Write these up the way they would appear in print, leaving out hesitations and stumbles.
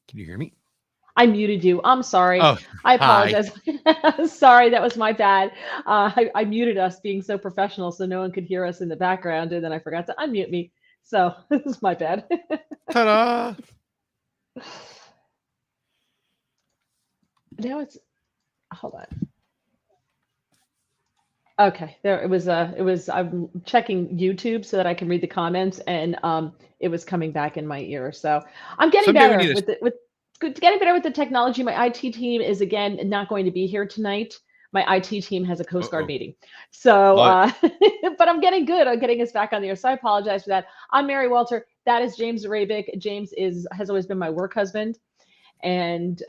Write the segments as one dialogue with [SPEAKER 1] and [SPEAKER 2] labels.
[SPEAKER 1] Can you hear me?
[SPEAKER 2] I muted you. I'm sorry.
[SPEAKER 1] Oh,
[SPEAKER 2] I
[SPEAKER 1] hi.
[SPEAKER 2] apologize. Sorry, that was my bad. I muted us being so professional so no one could hear us in the background, and then I forgot to unmute me. So this is my bad.
[SPEAKER 1] Ta-da!
[SPEAKER 2] Now it's, hold on. Okay, there it was. I'm checking YouTube so that I can read the comments, and it was coming back in my ear. So I'm getting
[SPEAKER 1] Someday we
[SPEAKER 2] better
[SPEAKER 1] need a.
[SPEAKER 2] getting better with the technology. My IT team is again not going to be here tonight. My IT team has a Coast Guard
[SPEAKER 1] Uh-oh.
[SPEAKER 2] meeting, so
[SPEAKER 1] Love it.
[SPEAKER 2] but I'm getting good. I'm getting us back on the air. So I apologize for that. I'm Mary Walter. That is James Arabic. James has always been my work husband, and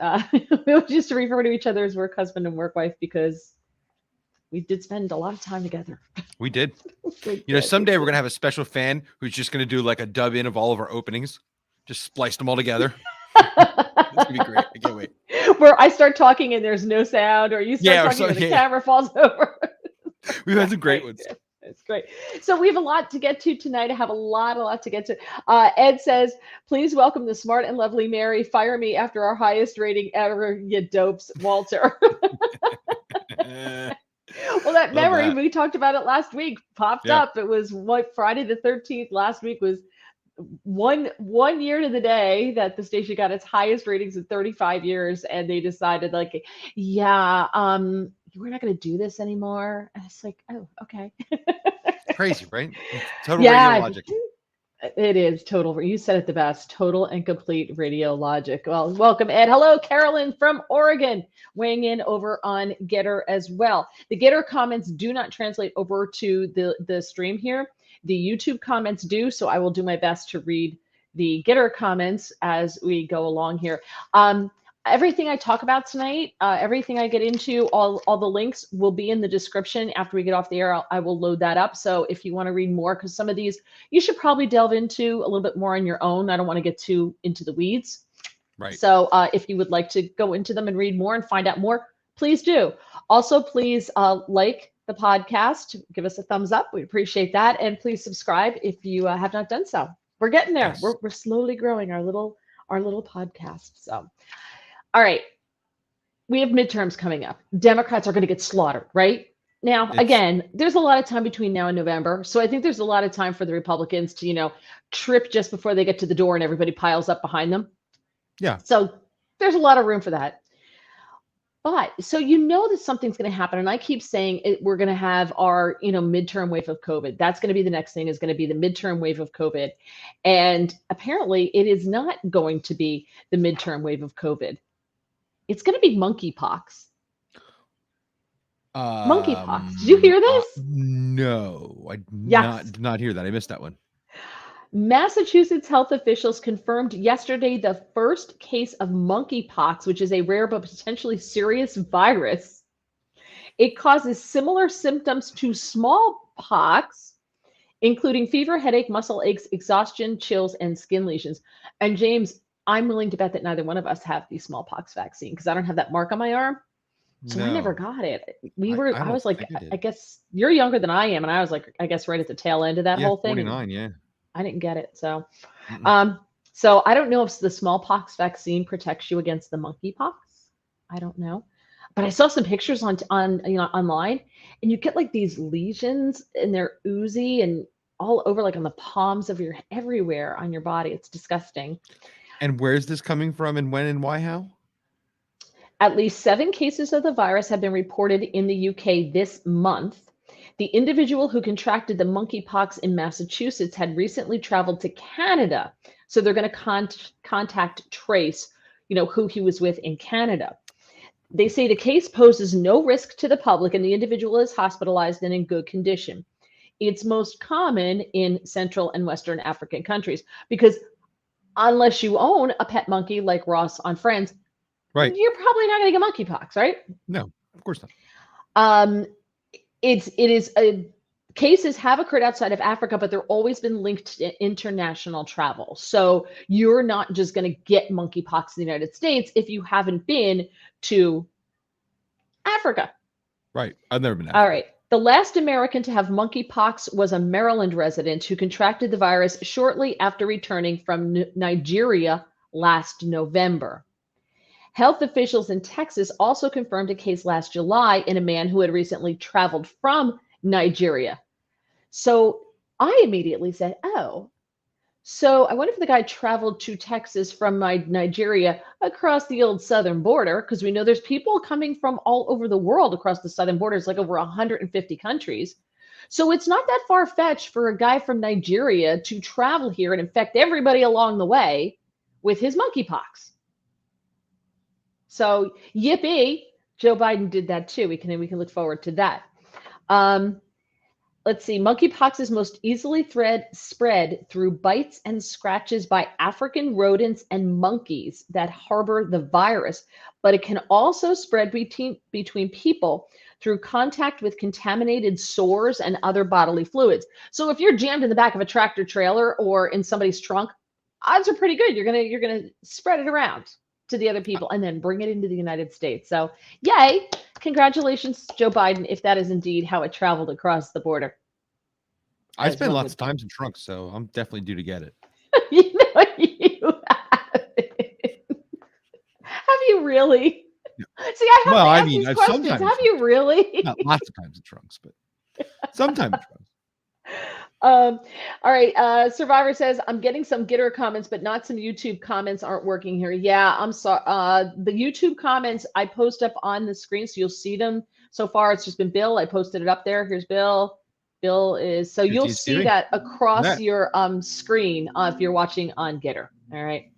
[SPEAKER 2] we used to refer to each other as work husband and work wife because we did spend a lot of time together.
[SPEAKER 1] We did.
[SPEAKER 2] We
[SPEAKER 1] You know,
[SPEAKER 2] did. We
[SPEAKER 1] someday we're
[SPEAKER 2] did.
[SPEAKER 1] gonna have a special fan who's just gonna do like a dub in of all of our openings, just splice them all together. It's gonna be great. I can't wait.
[SPEAKER 2] Where I start talking and there's no sound, or you start
[SPEAKER 1] Yeah, or
[SPEAKER 2] talking
[SPEAKER 1] so
[SPEAKER 2] and the
[SPEAKER 1] yeah.
[SPEAKER 2] camera falls over.
[SPEAKER 1] We've had some great
[SPEAKER 2] Great.
[SPEAKER 1] ones.
[SPEAKER 2] It's great. So we have a lot to get to tonight. I have a lot to get to. Ed says, please welcome the smart and lovely Mary. Fire me after our highest rating ever, you dopes, Walter. Well, that
[SPEAKER 1] Love
[SPEAKER 2] memory,
[SPEAKER 1] that.
[SPEAKER 2] we talked about it last week, popped
[SPEAKER 1] Yeah.
[SPEAKER 2] up. It was what, Friday the 13th last week was one year to the day that the station got its highest ratings in 35 years, and they decided like, yeah, we're not going to do this anymore. And it's like, oh, okay.
[SPEAKER 1] Crazy, right? It's total radio
[SPEAKER 2] Yeah,
[SPEAKER 1] logic.
[SPEAKER 2] it is total. You said it the best. Total and complete radio logic. Well, welcome, Ed. Hello, Carolyn from Oregon, weighing in over on Getter as well. The Getter comments do not translate over to the stream here. The YouTube comments do, so I will do my best to read the Getter comments as we go along here. Everything I talk about tonight, everything I get into, all the links will be in the description. After we get off the air, I will load that up. So if you want to read more, because some of these you should probably delve into a little bit more on your own. I don't want to get too into the weeds.
[SPEAKER 1] Right.
[SPEAKER 2] So if you would like to go into them and read more and find out more, please do. Also, please like the podcast, give us a thumbs up. We appreciate that. And please subscribe if you have not done so. We're getting there.
[SPEAKER 1] Yes.
[SPEAKER 2] We're slowly growing our little podcast. So, all right. We have midterms coming up. Democrats are going to get slaughtered, right? Now,
[SPEAKER 1] It's
[SPEAKER 2] again, there's a lot of time between now and November. So I think there's a lot of time for the Republicans to, trip just before they get to the door and everybody piles up behind them.
[SPEAKER 1] yeah.
[SPEAKER 2] So there's a lot of room for that. But so that something's going to happen. And I keep saying we're going to have our, midterm wave of COVID. That's going to be the next thing, is going to be the midterm wave of COVID. And apparently it is not going to be the midterm wave of COVID. It's going to be monkeypox. Monkeypox. Did you hear this?
[SPEAKER 1] No, I
[SPEAKER 2] Yes.
[SPEAKER 1] did not hear that. I missed that one.
[SPEAKER 2] Massachusetts health officials confirmed yesterday the first case of monkeypox, which is a rare but potentially serious virus. It causes similar symptoms to smallpox, including fever, headache, muscle aches, exhaustion, chills, and skin lesions. And James, I'm willing to bet that neither one of us have the smallpox vaccine because I don't have that mark on my arm. So I never
[SPEAKER 1] No,
[SPEAKER 2] got it.
[SPEAKER 1] I
[SPEAKER 2] I
[SPEAKER 1] don't
[SPEAKER 2] was like,
[SPEAKER 1] think I did.
[SPEAKER 2] I guess you're younger than I am. And I was like, I guess right at the tail end of that
[SPEAKER 1] Yeah,
[SPEAKER 2] whole thing. And
[SPEAKER 1] 49. Yeah.
[SPEAKER 2] I didn't get it. So,
[SPEAKER 1] Mm-mm.
[SPEAKER 2] so I don't know if the smallpox vaccine protects you against the monkeypox. I don't know. But I saw some pictures on online, and you get like these lesions and they're oozy and all over, like on the palms of everywhere on your body. It's disgusting.
[SPEAKER 1] And where's this coming from, and when, and why, how?
[SPEAKER 2] At least 7 cases of the virus have been reported in the UK this month. The individual who contracted the monkeypox in Massachusetts had recently traveled to Canada. So they're going to contact trace, who he was with in Canada. They say the case poses no risk to the public and the individual is hospitalized and in good condition. It's most common in Central and Western African countries because unless you own a pet monkey like Ross on Friends,
[SPEAKER 1] Right.
[SPEAKER 2] you're probably not going to get monkeypox, right?
[SPEAKER 1] No, of course not.
[SPEAKER 2] Cases have occurred outside of Africa, but they're always been linked to international travel. So you're not just going to get monkeypox in the United States if you haven't been to Africa.
[SPEAKER 1] Right. I've never been to
[SPEAKER 2] All
[SPEAKER 1] Africa.
[SPEAKER 2] right. The last American to have monkeypox was a Maryland resident who contracted the virus shortly after returning from Nigeria last November. Health officials in Texas also confirmed a case last July in a man who had recently traveled from Nigeria. So I immediately said, oh, so I wonder if the guy traveled to Texas from Nigeria across the old southern border, because we know there's people coming from all over the world across the southern borders, like over 150 countries. So it's not that far-fetched for a guy from Nigeria to travel here and infect everybody along the way with his monkeypox. So yippee, Joe Biden did that too. We can look forward to that. Let's see. Monkeypox is most easily spread through bites and scratches by African rodents and monkeys that harbor the virus, but it can also spread between people through contact with contaminated sores and other bodily fluids. So if you're jammed in the back of a tractor trailer or in somebody's trunk, odds are pretty good you're gonna spread it around to the other people and then bring it into the United States. So yay, congratulations, Joe Biden, if that is indeed how it traveled across the border.
[SPEAKER 1] I spent lots of times in trunks, so I'm definitely due to get it.
[SPEAKER 2] You know, you have you really? See, I have to ask these questions. Have you really?
[SPEAKER 1] Not lots of times in trunks, but sometimes in trunks.
[SPEAKER 2] All right. Survivor says, I'm getting some Gitter comments, but not some YouTube comments aren't working here. Yeah, I'm sorry. The YouTube comments I post up on the screen, so you'll see them. So far, it's just been Bill. I posted it up there. Here's Bill. Bill is, so you'll see that across your screen if you're watching on Gitter. All right.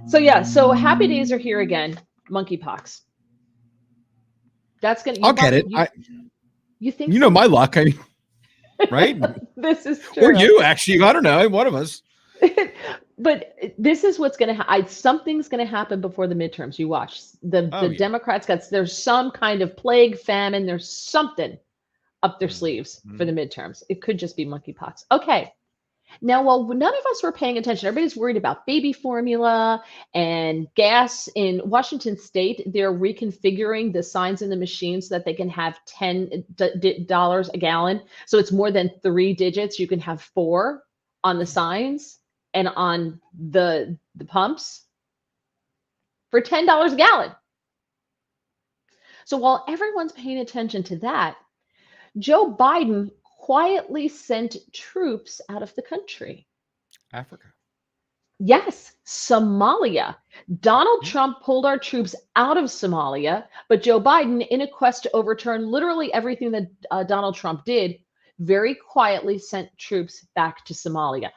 [SPEAKER 2] So yeah, so happy days are here again. Monkeypox. That's gonna.
[SPEAKER 1] I'll get it.
[SPEAKER 2] You think?
[SPEAKER 1] You know my luck. I mean, right?
[SPEAKER 2] This is true.
[SPEAKER 1] Or you actually. I don't know. One of us.
[SPEAKER 2] But this is what's going to happen. Something's going to happen before the midterms. You watch. The Democrats there's some kind of plague, famine. There's something up their sleeves for the midterms. It could just be monkeypox. Okay. Now, while none of us were paying attention, everybody's worried about baby formula and gas. In Washington State, they're reconfiguring the signs in the machine so that they can have $10 a gallon. So it's more than 3 digits. You can have 4 on the signs and on the pumps for $10 a gallon. So while everyone's paying attention to that, Joe Biden quietly sent troops out of the country.
[SPEAKER 1] Africa.
[SPEAKER 2] Yes, Somalia. Donald Trump pulled our troops out of Somalia, but Joe Biden, in a quest to overturn literally everything that Donald Trump did, very quietly sent troops back to Somalia.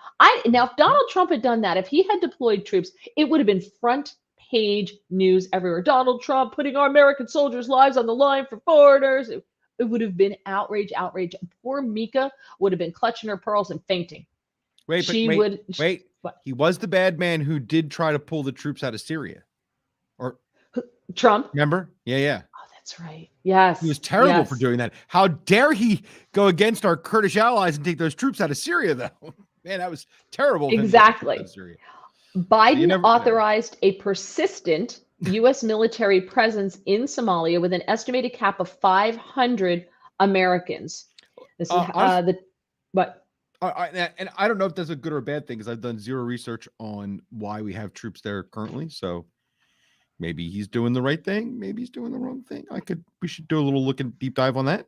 [SPEAKER 2] Now, if Donald Trump had done that, if he had deployed troops, it would have been front page news everywhere. Donald Trump putting our American soldiers' lives on the line for foreigners. It would have been outrage, outrage. Poor Mika would have been clutching her pearls and fainting.
[SPEAKER 1] Wait. He was the bad man who did try to pull the troops out of Syria. Or
[SPEAKER 2] Trump?
[SPEAKER 1] Remember? Yeah.
[SPEAKER 2] Oh, that's right. Yes.
[SPEAKER 1] He was terrible for doing that. How dare he go against our Kurdish allies and take those troops out of Syria, though? Man, that was terrible.
[SPEAKER 2] Exactly. Biden authorized a persistent U.S. military presence in Somalia with an estimated cap of 500 Americans. This is what?
[SPEAKER 1] And I don't know if that's a good or a bad thing, because I've done zero research on why we have troops there currently. So maybe he's doing the right thing. Maybe he's doing the wrong thing. We should do a little deep dive on that.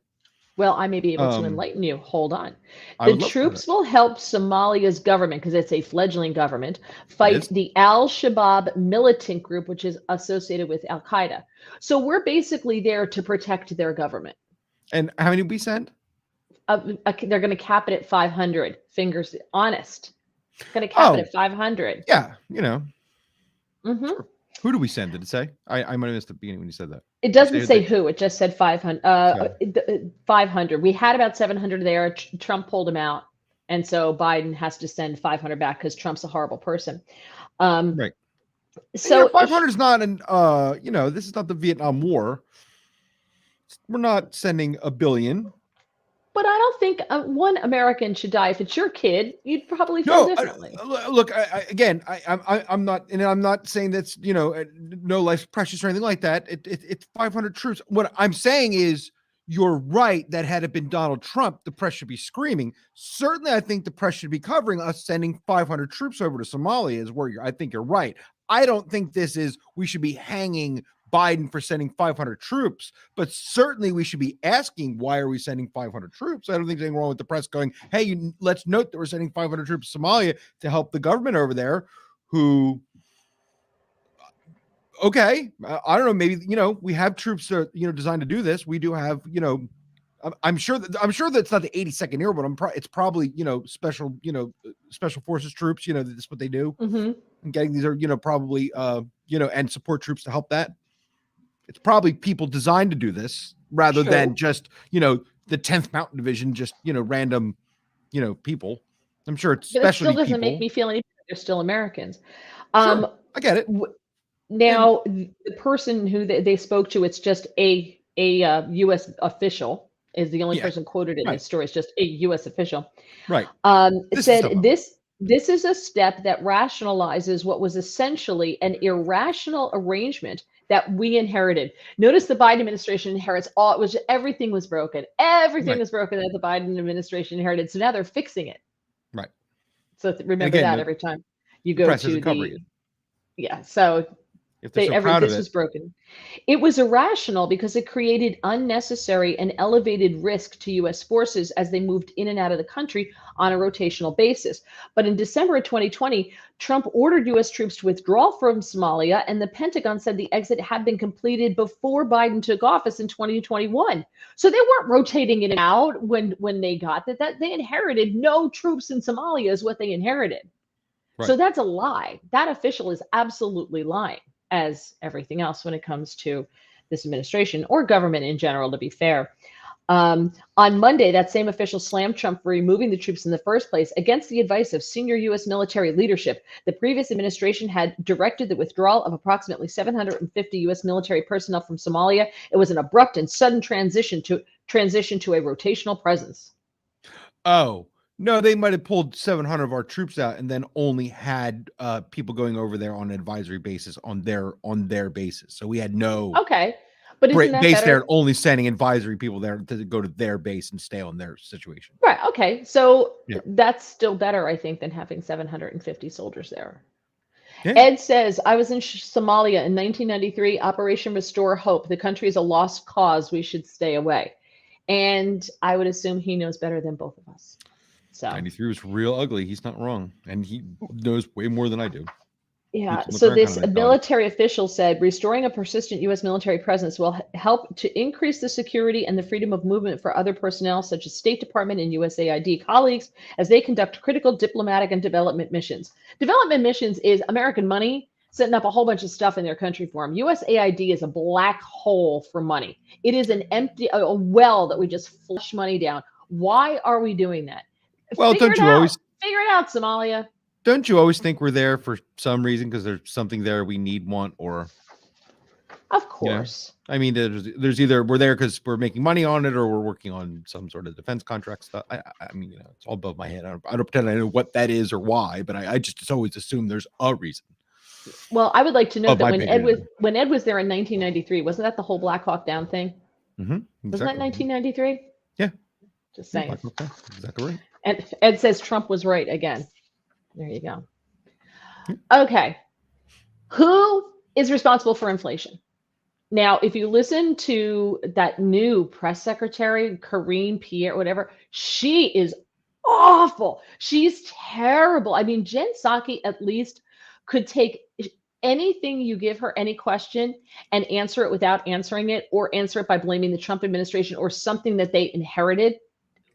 [SPEAKER 2] Well, I may be able to enlighten you. Hold on. The troops will help Somalia's government, because it's a fledgling government, fight the Al-Shabaab militant group, which is associated with Al-Qaeda. So we're basically there to protect their government.
[SPEAKER 1] And how many we send?
[SPEAKER 2] They're going to cap it at 500. Fingers honest. Going to cap it at 500.
[SPEAKER 1] Yeah, you know. Sure. Who do we send? Did it say? I might have missed the beginning when you said that.
[SPEAKER 2] It doesn't say who. It just said 500. 500. We had about 700 there. Trump pulled them out, and so Biden has to send 500 back because Trump's a horrible person.
[SPEAKER 1] Right.
[SPEAKER 2] So
[SPEAKER 1] 500 is not an. This is not the Vietnam War. We're not sending $1 billion.
[SPEAKER 2] But I don't think one American should die. If it's your kid, you'd probably feel differently.
[SPEAKER 1] Look, I'm not, and I'm not saying that's, no life's precious or anything like that. It's 500 troops. What I'm saying is, you're right that had it been Donald Trump, the press should be screaming. Certainly, I think the press should be covering us sending 500 troops over to Somalia is where I think you're right. I don't think this is, we should be hanging Biden for sending 500 troops, but certainly we should be asking, why are we sending 500 troops? I don't think there's anything wrong with the press going, hey, let's note that we're sending 500 troops to Somalia to help the government over there who, okay, I don't know, maybe, we have troops that are, designed to do this. We do have, I'm sure that it's not the 82nd Air, but it's probably, special forces troops, that's what they do. And getting these are, probably, and support troops to help that. It's probably people designed to do this rather than just, the 10th Mountain Division, just, random, people. I'm sure it's specialty people.
[SPEAKER 2] It still doesn't make me feel any better. They're still Americans.
[SPEAKER 1] Sure, I get it.
[SPEAKER 2] Now, the person who they spoke to, it's just a U.S. official is the only person quoted in this story. It's just a U.S. official.
[SPEAKER 1] Right.
[SPEAKER 2] It said this is a step that rationalizes what was essentially an irrational arrangement that we inherited. Notice the Biden administration inherits everything was broken. Everything was broken that the Biden administration inherited. So now they're fixing it.
[SPEAKER 1] Right.
[SPEAKER 2] So remember that every time you go to the so
[SPEAKER 1] if they're so proud of
[SPEAKER 2] this was broken. It was irrational because it created unnecessary and elevated risk to U.S. forces as they moved in and out of the country on a rotational basis. But in December of 2020, Trump ordered U.S. troops to withdraw from Somalia, and the Pentagon said the exit had been completed before Biden took office in 2021. So they weren't rotating in and out when they got that they inherited no troops in Somalia is what they inherited. Right. So that's a lie. That official is absolutely lying, as everything else when it comes to this administration or government in general, to be fair. On Monday, that same official slammed Trump for removing the troops in the first place against the advice of senior U.S. military leadership. The previous administration had directed the withdrawal of approximately 750 U.S. military personnel from Somalia. It was an abrupt and sudden transition to a rotational presence.
[SPEAKER 1] Oh, no, they might have pulled 700 of our troops out and then only had people going over there on an advisory basis on their basis. So we had no
[SPEAKER 2] but isn't that
[SPEAKER 1] base
[SPEAKER 2] better?
[SPEAKER 1] there, only sending advisory people there to go to their base and stay on their situation.
[SPEAKER 2] Right. Okay. So that's still better, I think, than having 750 soldiers there. Yeah. Ed says, I was in Somalia in 1993, Operation Restore Hope. The country is a lost cause. We should stay away. And I would assume he knows better than both of us. So
[SPEAKER 1] 93 was real ugly. He's not wrong. And he knows way more than I do.
[SPEAKER 2] Yeah. So this military official said, restoring a persistent U.S. military presence will help to increase the security and the freedom of movement for other personnel, such as State Department and USAID colleagues, as they conduct critical diplomatic and development missions. Development missions is American money setting up a whole bunch of stuff in their country for them. USAID is a black hole for money. It is a well that we just flush money down. Why are we doing that?
[SPEAKER 1] Well, don't you always
[SPEAKER 2] figure it out, Somalia?
[SPEAKER 1] Don't you always think we're there for some reason because there's something there we need, want, or?
[SPEAKER 2] Of course.
[SPEAKER 1] I mean, there's either we're there because we're making money on it or we're working on some sort of defense contract stuff. I mean, it's all above my head. I don't pretend I know what that is or why, but I just always assume there's a reason.
[SPEAKER 2] Well, I would like to note that when Ed was there in 1993, wasn't that the whole Black Hawk Down thing?
[SPEAKER 1] Mm-hmm, exactly.
[SPEAKER 2] Wasn't that 1993?
[SPEAKER 1] Yeah.
[SPEAKER 2] Just saying.
[SPEAKER 1] Yeah, exactly right.
[SPEAKER 2] And Ed says Trump was right again. There you go. Okay. Who is responsible for inflation? Now, if you listen to that new press secretary, Karine Pierre, whatever, she is awful. She's terrible. I mean, Jen Psaki at least could take anything you give her, any question, and answer it without answering it, or answer it by blaming the Trump administration or something that they inherited.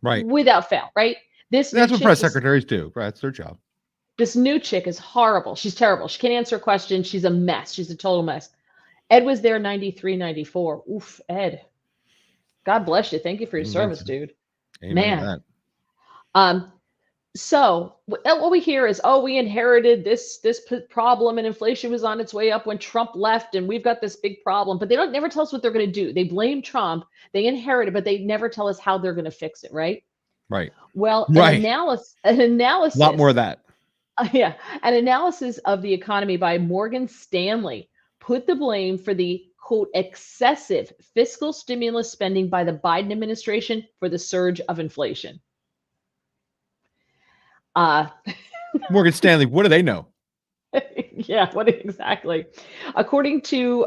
[SPEAKER 1] Right.
[SPEAKER 2] Without fail, right?
[SPEAKER 1] That's what press secretaries do. Right. It's their job.
[SPEAKER 2] This new chick is horrible. She's terrible. She can't answer a question. She's a mess. She's a total mess. Ed was there 93, 94. Oof, Ed. God bless you. Thank you for your service, dude.
[SPEAKER 1] Amen.
[SPEAKER 2] Man. So what we hear is, oh, we inherited this problem and inflation was on its way up when Trump left and we've got this big problem. But they never tell us what they're going to do. They blame Trump. They inherit it, but they never tell us how they're going to fix it, right?
[SPEAKER 1] Right.
[SPEAKER 2] Well, an analysis.
[SPEAKER 1] A lot more of that.
[SPEAKER 2] An analysis of the economy by Morgan Stanley put the blame for the quote, excessive fiscal stimulus spending by the Biden administration for the surge of inflation.
[SPEAKER 1] Morgan Stanley, what do they know?
[SPEAKER 2] Yeah, what exactly? According to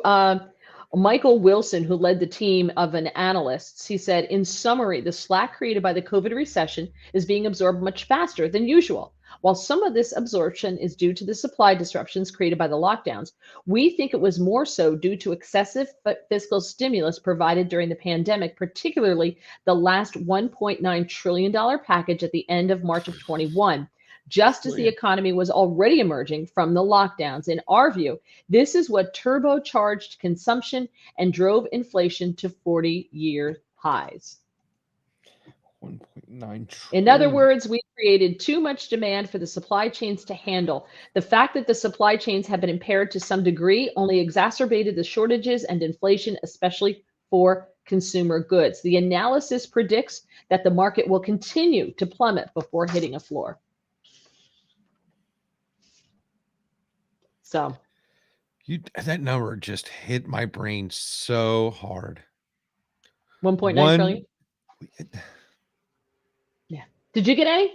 [SPEAKER 2] Michael Wilson, who led the team of an analysts, he said, in summary, the slack created by the COVID recession is being absorbed much faster than usual. While some of this absorption is due to the supply disruptions created by the lockdowns, we think it was more so due to excessive fiscal stimulus provided during the pandemic, particularly the last $1.9 trillion package at the end of March of 21. Just as the economy was already emerging from the lockdowns. In our view, this is what turbocharged consumption and drove inflation to 40-year highs.
[SPEAKER 1] 1.9 trillion.
[SPEAKER 2] In other words, we created too much demand for the supply chains to handle. The fact that the supply chains have been impaired to some degree only exacerbated the shortages and inflation, especially for consumer goods. The analysis predicts that the market will continue to plummet before hitting a floor. So
[SPEAKER 1] that number just hit my brain so hard.
[SPEAKER 2] 1.9 trillion. Yeah. Did you get any?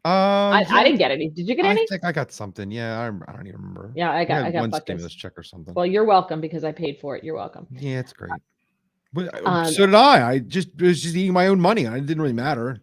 [SPEAKER 2] I didn't get any. Did you get any?
[SPEAKER 1] I think I got something. Yeah, I don't even remember.
[SPEAKER 2] Yeah, I got
[SPEAKER 1] one
[SPEAKER 2] buckets.
[SPEAKER 1] stimulus check or something.
[SPEAKER 2] Well, you're welcome because I paid for it. You're welcome.
[SPEAKER 1] Yeah, it's great. But so did I. I was just eating my own money. It didn't really matter.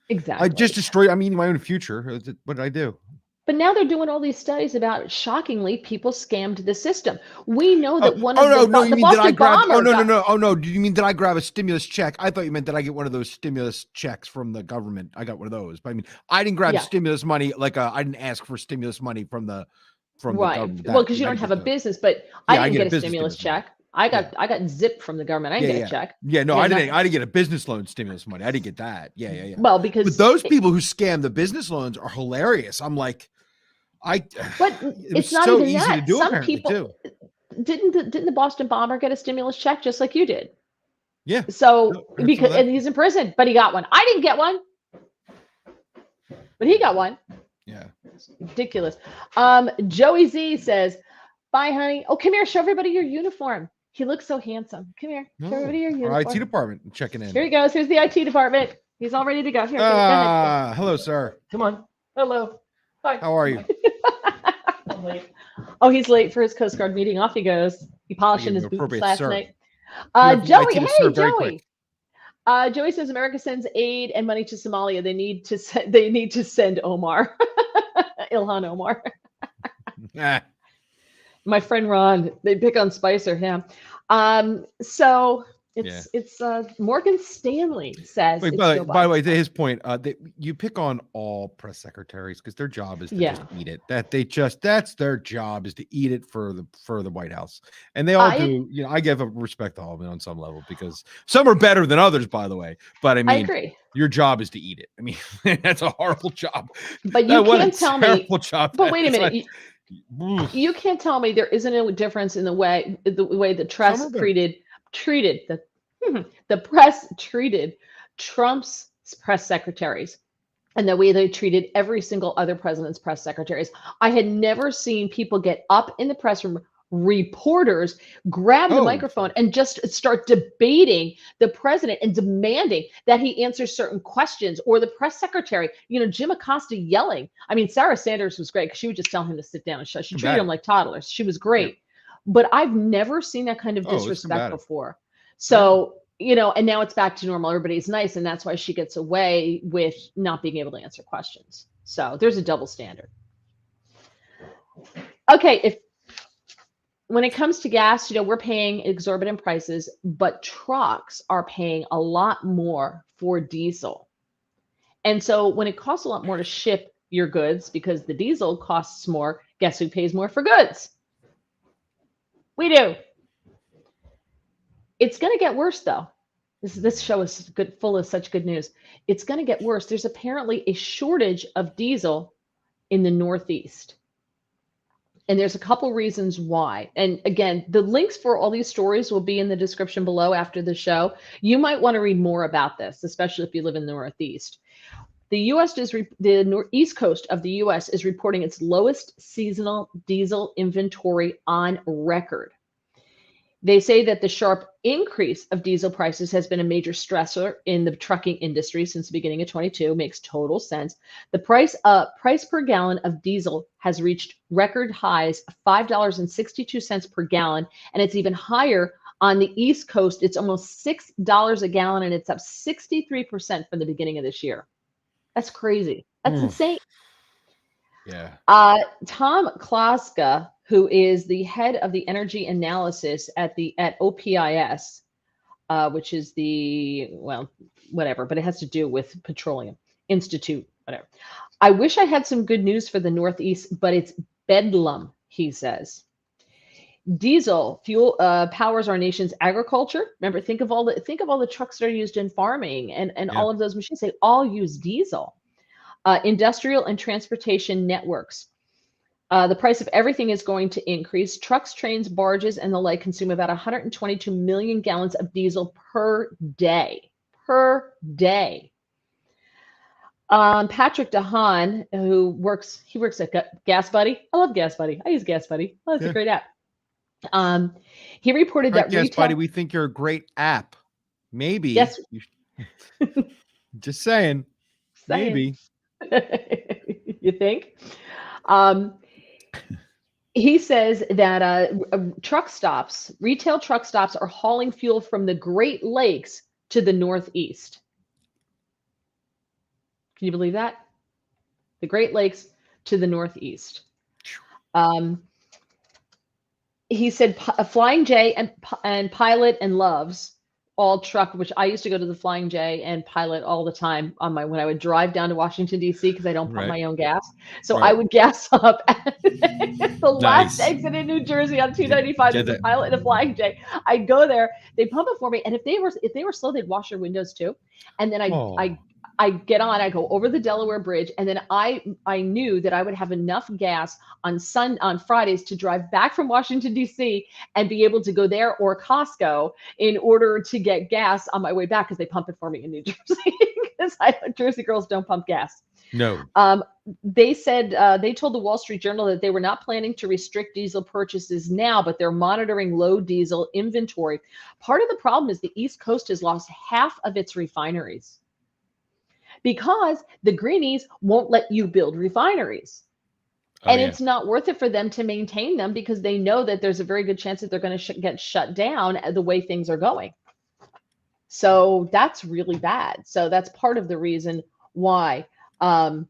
[SPEAKER 2] Exactly.
[SPEAKER 1] I just destroyed. I'm eating my own future. What did I do?
[SPEAKER 2] But now they're doing all these studies about, shockingly, people scammed the system. We know that the Boston bomber.
[SPEAKER 1] Oh no! Do you mean did I grab a stimulus check? I thought you meant did I get one of those stimulus checks from the government? I got one of those. But I mean, I didn't grab stimulus money. I didn't ask for stimulus money from the government.
[SPEAKER 2] Well, because you don't have a business. But I didn't get a stimulus check. I got zipped from the government. I didn't get a check.
[SPEAKER 1] Yeah, no, I didn't get a business loan stimulus money. I didn't get that. Yeah.
[SPEAKER 2] Well, because
[SPEAKER 1] those people who scam the business loans are hilarious. I'm like,
[SPEAKER 2] but it's not so even easy that. To do. Some people
[SPEAKER 1] too.
[SPEAKER 2] Didn't the Boston bomber get a stimulus check just like you did?
[SPEAKER 1] Yeah.
[SPEAKER 2] So and he's in prison, but he got one. I didn't get one, but he got one.
[SPEAKER 1] Yeah.
[SPEAKER 2] It's ridiculous. Joey Z says, "Bye, honey. Oh, come here. Show everybody your uniform. He looks so handsome. Come here. Show everybody your uniform."
[SPEAKER 1] Our IT department checking in.
[SPEAKER 2] Here he goes. Here's the IT department. He's all ready to go. Here. Go ahead.
[SPEAKER 1] Hello, sir.
[SPEAKER 2] Come on. Hello. Hi.
[SPEAKER 1] How are you?
[SPEAKER 2] I'm late. Oh, he's late for his Coast Guard meeting. Off he goes. He polished his boots last night. Joey, hey, Joey. Joey says America sends aid and money to Somalia. They need to send Omar. Ilhan Omar. My friend Ron, they pick on Spicer, So it's Morgan Stanley says.
[SPEAKER 1] Wait, by the way, to his point, you pick on all press secretaries because their job is to just eat it. That's their job is to eat it for the White House, and they all do. You know, I give respect to all of them on some level because some are better than others, by the way. But I mean, I agree. Your job is to eat it. I mean, that's a horrible job.
[SPEAKER 2] But you can't tell me.
[SPEAKER 1] Job
[SPEAKER 2] but wait a minute. You can't tell me there isn't a difference in the way the press treated the press treated Trump's press secretaries and the way they treated every single other president's press secretaries. I had never seen people get up in the press room, reporters grab the microphone and just start debating the president and demanding that he answer certain questions, or the press secretary, Jim Acosta yelling. I mean, Sarah Sanders was great because she would just tell him to sit down and shut. She treated him like toddlers. She was great. But I've never seen that kind of disrespect before. So, and now it's back to normal. Everybody's nice. And that's why she gets away with not being able to answer questions. So there's a double standard. Okay. When it comes to gas, we're paying exorbitant prices, but trucks are paying a lot more for diesel. And so when it costs a lot more to ship your goods because the diesel costs more, guess who pays more for goods? We do. It's going to get worse, though. This show is full of such good news. It's going to get worse. There's apparently a shortage of diesel in the Northeast. And there's a couple reasons why. And again, the links for all these stories will be in the description below after the show. You might want to read more about this, especially if you live in the Northeast. The East Coast of the U.S. is reporting its lowest seasonal diesel inventory on record. They say that the sharp increase of diesel prices has been a major stressor in the trucking industry since the beginning of 22. Makes total sense. The price per gallon of diesel has reached record highs of $5.62 per gallon, and it's even higher on the East Coast. It's almost $6 a gallon, and it's up 63% from the beginning of this year. That's crazy. That's insane.
[SPEAKER 1] Yeah.
[SPEAKER 2] Tom Klaska, who is the head of the energy analysis at OPIS, which is whatever, but it has to do with Petroleum Institute, whatever. I wish I had some good news for the Northeast, but it's bedlam, he says. Diesel fuel powers our nation's agriculture. Remember, think of all the trucks that are used in farming and all of those machines. They all use diesel. Industrial and transportation networks. The price of everything is going to increase. Trucks, trains, barges, and the like consume about 122 million gallons of diesel per day. Per day. Patrick DeHaan, who works at Gas Buddy. I love Gas Buddy. I use Gas Buddy. Oh, it's a great app. He reported that
[SPEAKER 1] Gas
[SPEAKER 2] retail.
[SPEAKER 1] Buddy, we think you're a great app. Maybe.
[SPEAKER 2] Yes.
[SPEAKER 1] Just saying. Maybe.
[SPEAKER 2] You think? He says that retail truck stops are hauling fuel from the Great Lakes to the Northeast. Can you believe that? The Great Lakes to the Northeast. He said Flying J and Pilot and Loves all truck, which I used to go to the Flying J and Pilot all the time when I would drive down to Washington, D.C. because I don't pump my own gas. So I would gas up at the last exit in New Jersey on 295. There's a Pilot and a Flying J. I'd go there, they pump it for me, and if they were slow, they'd wash their windows too. And then I get on, I go over the Delaware Bridge, and then I knew that I would have enough gas on Fridays to drive back from Washington, D.C. and be able to go there or Costco in order to get gas on my way back because they pump it for me in New Jersey because Jersey girls don't pump gas.
[SPEAKER 1] No.
[SPEAKER 2] They said they told the Wall Street Journal that they were not planning to restrict diesel purchases now, but they're monitoring low diesel inventory. Part of the problem is the East Coast has lost half of its refineries, because the greenies won't let you build refineries. It's not worth it for them to maintain them because they know that there's a very good chance that they're going to get shut down the way things are going. So that's really bad. So that's part of the reason why. Ed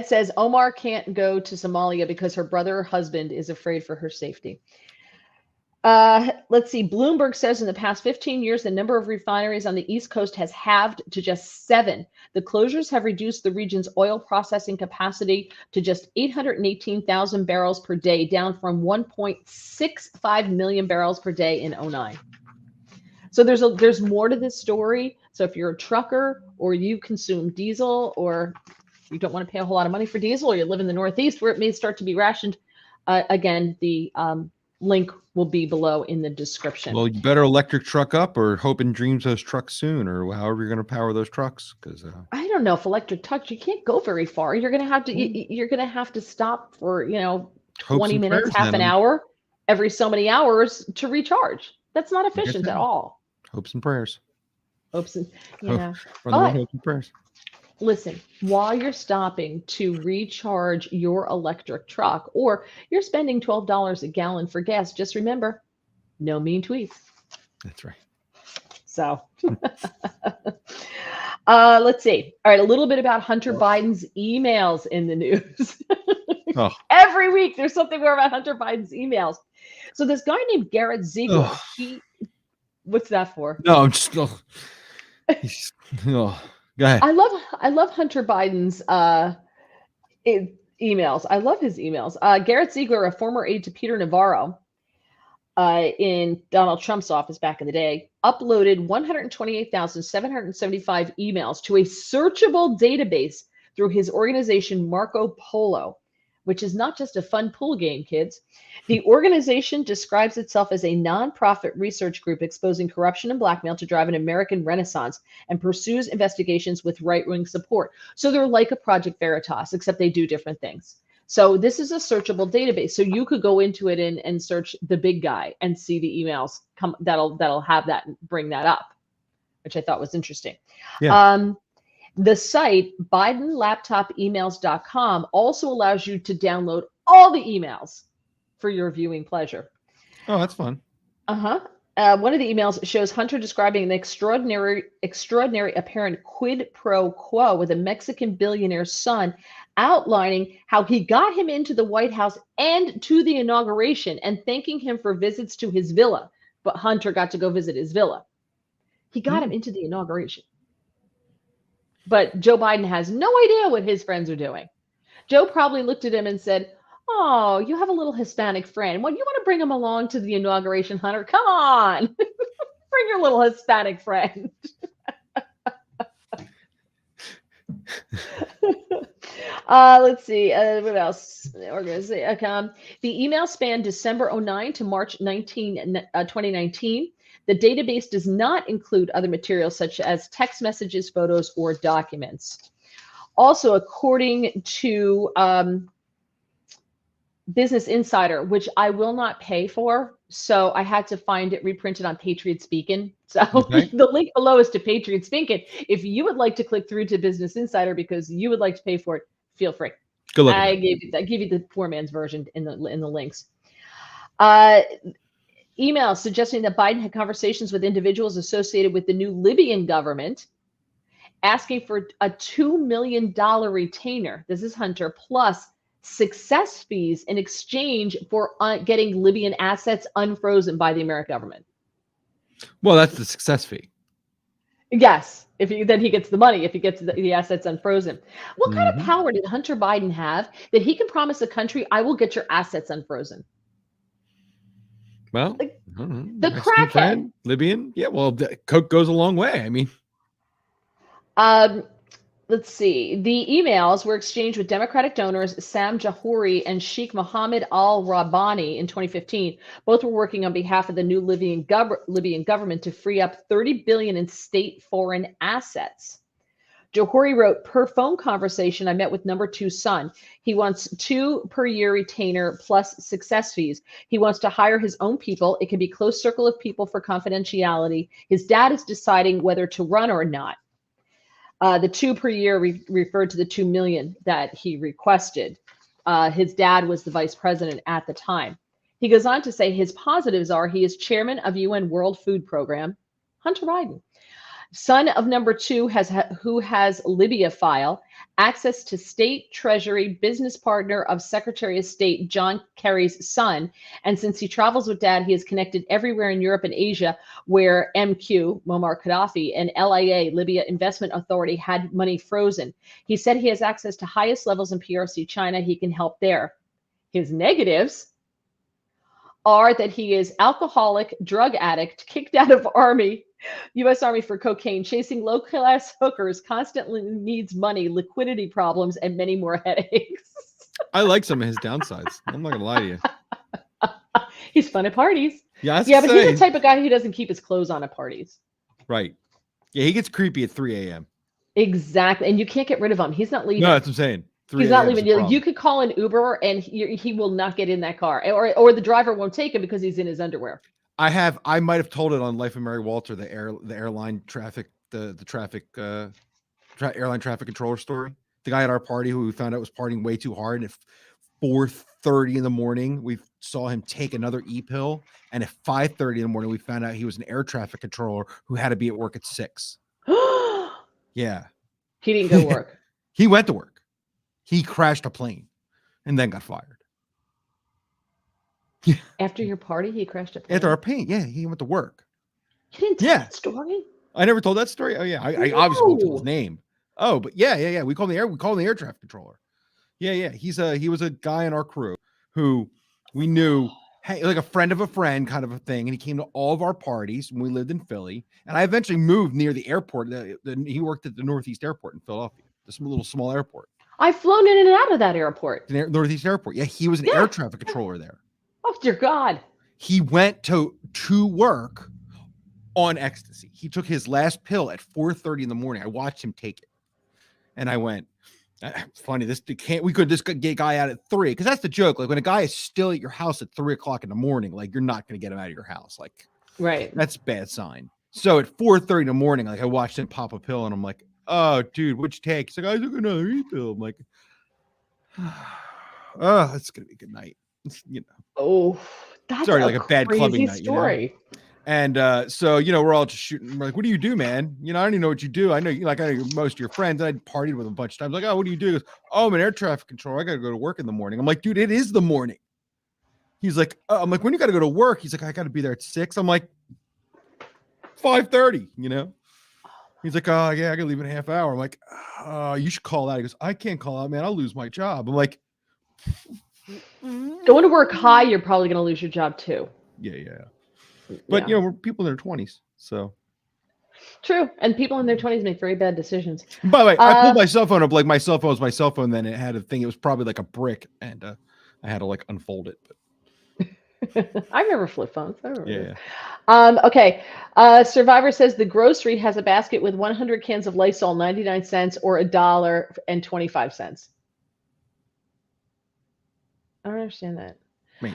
[SPEAKER 2] says Omar can't go to Somalia because her brother or husband is afraid for her safety. Let's see. Bloomberg says in the past 15 years, the number of refineries on the East Coast has halved to just 7. The closures have reduced the region's oil processing capacity to just 818,000 barrels per day, down from 1.65 million barrels per day in 2009. So there's more to this story. So if you're a trucker or you consume diesel, or you don't want to pay a whole lot of money for diesel, or you live in the Northeast where it may start to be rationed, again, the link will be below in the description.
[SPEAKER 1] Well, you better electric truck up or hope and dreams those trucks soon, or however you're going to power those trucks. Because
[SPEAKER 2] I don't know if electric trucks, you can't go very far. You're going to have to you're going to have to stop for 20 minutes, half an hour, every so many hours to recharge. That's not efficient at all.
[SPEAKER 1] Hopes and prayers.
[SPEAKER 2] Hopes and
[SPEAKER 1] hopes and prayers.
[SPEAKER 2] Listen, while you're stopping to recharge your electric truck, or you're spending $12 a gallon for gas, just remember, no mean tweets.
[SPEAKER 1] That's right.
[SPEAKER 2] So let's see. All right, a little bit about Hunter Biden's emails in the news. Every week there's something more about Hunter Biden's emails. So this guy named Garrett Ziegler, what's that for?
[SPEAKER 1] No, I'm just Go ahead.
[SPEAKER 2] I love Hunter Biden's emails. I love his emails. Garrett Ziegler, a former aide to Peter Navarro in Donald Trump's office back in the day, uploaded 128,775 emails to a searchable database through his organization Marco Polo, which is not just a fun pool game, kids. The organization describes itself as a nonprofit research group exposing corruption and blackmail to drive an American renaissance, and pursues investigations with right-wing support. So they're like a Project Veritas, except they do different things. So this is a searchable database. So you could go into it and search the big guy and see the emails come that'll have that and bring that up, which I thought was interesting.
[SPEAKER 1] Yeah.
[SPEAKER 2] The site BidenLaptopEmails.com also allows you to download all the emails for your viewing pleasure.
[SPEAKER 1] Oh, that's fun.
[SPEAKER 2] One of the emails shows Hunter describing an extraordinary apparent quid pro quo with a Mexican billionaire's son, outlining how he got him into the White House and to the inauguration and thanking him for visits to his villa. But Hunter got to go visit his villa. He got him into the inauguration. But Joe Biden has no idea what his friends are doing. Joe probably looked at him and said, "Oh, you have a little Hispanic friend. Well, you want to bring him along to the inauguration, Hunter? Come on. Bring your little Hispanic friend." Let's see. What else? The email spanned December 09 to March 2019. The database does not include other materials such as text messages, photos, or documents. Also, according to Business Insider, which I will not pay for, so I had to find it reprinted on Patriot Speaking. So the link below is to Patriot Speaking. If you would like to click through to Business Insider because you would like to pay for it, feel free.
[SPEAKER 1] Good luck.
[SPEAKER 2] I give you the poor man's version in the links. Emails suggesting that Biden had conversations with individuals associated with the new Libyan government, asking for a $2 million retainer. This is Hunter, plus success fees in exchange for getting Libyan assets unfrozen by the American government.
[SPEAKER 1] Well, that's the success fee.
[SPEAKER 2] Yes, then he gets the money if he gets the assets unfrozen. What kind of power did Hunter Biden have that he can promise a country, "I will get your assets unfrozen"?
[SPEAKER 1] Well,
[SPEAKER 2] the crackhead,
[SPEAKER 1] Libyan. Yeah, well, Coke goes a long way. I mean,
[SPEAKER 2] let's see. The emails were exchanged with Democratic donors Sam Jahouri and Sheikh Mohammed al-Rabbani in 2015. Both were working on behalf of the new Libyan government to free up $30 billion in state foreign assets. Jahouri wrote, "Per phone conversation, I met with number 2 son. He wants 2 per year retainer plus success fees. He wants to hire his own people. It can be close circle of people for confidentiality. His dad is deciding whether to run or not." The 2 per year referred to the 2 million that he requested. His dad was the vice president at the time. He goes on to say his positives are he is chairman of UN World Food Program, Hunter Biden. Son of number 2 who has Libya file, access to state treasury, business partner of Secretary of State John Kerry's son. And since he travels with dad, he is connected everywhere in Europe and Asia where MQ, Muammar Gaddafi, and LIA, Libya Investment Authority, had money frozen. He said he has access to highest levels in PRC China. He can help there. His negatives are that he is alcoholic, drug addict, kicked out of U.S. Army for cocaine, chasing low-class hookers, constantly needs money, liquidity problems, and many more headaches.
[SPEAKER 1] I like some of his downsides. I'm not going to lie to you.
[SPEAKER 2] He's fun at parties.
[SPEAKER 1] Yeah,
[SPEAKER 2] but he's the type of guy who doesn't keep his clothes on at parties.
[SPEAKER 1] Right. Yeah, he gets creepy at 3 a.m.
[SPEAKER 2] Exactly. And you can't get rid of him. He's not leaving.
[SPEAKER 1] No, that's what I'm saying.
[SPEAKER 2] He's not leaving. You could call an Uber and he will not get in that car, or the driver won't take him because he's in his underwear.
[SPEAKER 1] I might have told it on Life of Mary Walter, the airline traffic, airline traffic controller story. The guy at our party who we found out was partying way too hard. And at 4:30 in the morning, we saw him take another e-pill. And at 5:30 in the morning, we found out he was an air traffic controller who had to be at work at 6. Yeah.
[SPEAKER 2] He didn't go to work.
[SPEAKER 1] He went to work. He crashed a plane and then got fired.
[SPEAKER 2] After your party, he crashed a plane?
[SPEAKER 1] After our paint, yeah, he went to work.
[SPEAKER 2] You didn't tell that story?
[SPEAKER 1] I never told that story. Oh yeah, I obviously won't tell his name. Oh, but yeah. We call him the air traffic controller. Yeah. He was a guy in our crew who we knew, like a friend of a friend kind of a thing, and he came to all of our parties when we lived in Philly. And I eventually moved near the airport. He worked at the Northeast Airport in Philadelphia, this little small airport.
[SPEAKER 2] I've flown in and out of that airport.
[SPEAKER 1] The Northeast Airport. Yeah, he was an air traffic controller there.
[SPEAKER 2] Oh, dear God.
[SPEAKER 1] He went to work on ecstasy. He took his last pill at 4:30 in the morning. I watched him take it. And I went, It's funny. We could just get a guy out at 3 because that's the joke. Like when a guy is still at your house at 3 o'clock in the morning, like you're not going to get him out of your house. Like,
[SPEAKER 2] right.
[SPEAKER 1] That's a bad sign. So at 4:30 in the morning, like I watched him pop a pill, and I'm like, "Oh, dude, what'd you take?" He's like, "I took another pill." I'm like, "Oh, it's gonna be a good night." You know,
[SPEAKER 2] Oh, that's
[SPEAKER 1] it's already
[SPEAKER 2] a
[SPEAKER 1] like a bad clubbing
[SPEAKER 2] crazy
[SPEAKER 1] night,
[SPEAKER 2] story.
[SPEAKER 1] And so we're all just shooting. We're like, "What do you do, man?" I don't even know what you do. I know I know most of your friends. I partied with them a bunch of times. Like, "Oh, what do you do?" He goes, "Oh, I'm an air traffic controller. I got to go to work in the morning." I'm like, "Dude, it is the morning." He's like, "I'm like, when you got to go to work?" He's like, "I got to be there at 6." I'm like, 5:30. He's like, "Oh yeah, I gotta leave in a half hour." I'm like, "Oh, you should call out." He goes, "I can't call out, man. I'll lose my job." I'm like,
[SPEAKER 2] Going to work high, you're probably going to lose your job too.
[SPEAKER 1] Yeah. But we're people in their 20s, so.
[SPEAKER 2] True, and people in their 20s make very bad decisions.
[SPEAKER 1] By the way, I pulled my cell phone up. Like my cell phone was my cell phone. Then it had a thing. It was probably like a brick, and I had to like unfold it. But
[SPEAKER 2] I remember flip phones. I remember.
[SPEAKER 1] Yeah.
[SPEAKER 2] Okay. Survivor says the grocery has a basket with 100 cans of Lysol, 99 cents, or $1.25. I don't understand that.
[SPEAKER 1] Wait,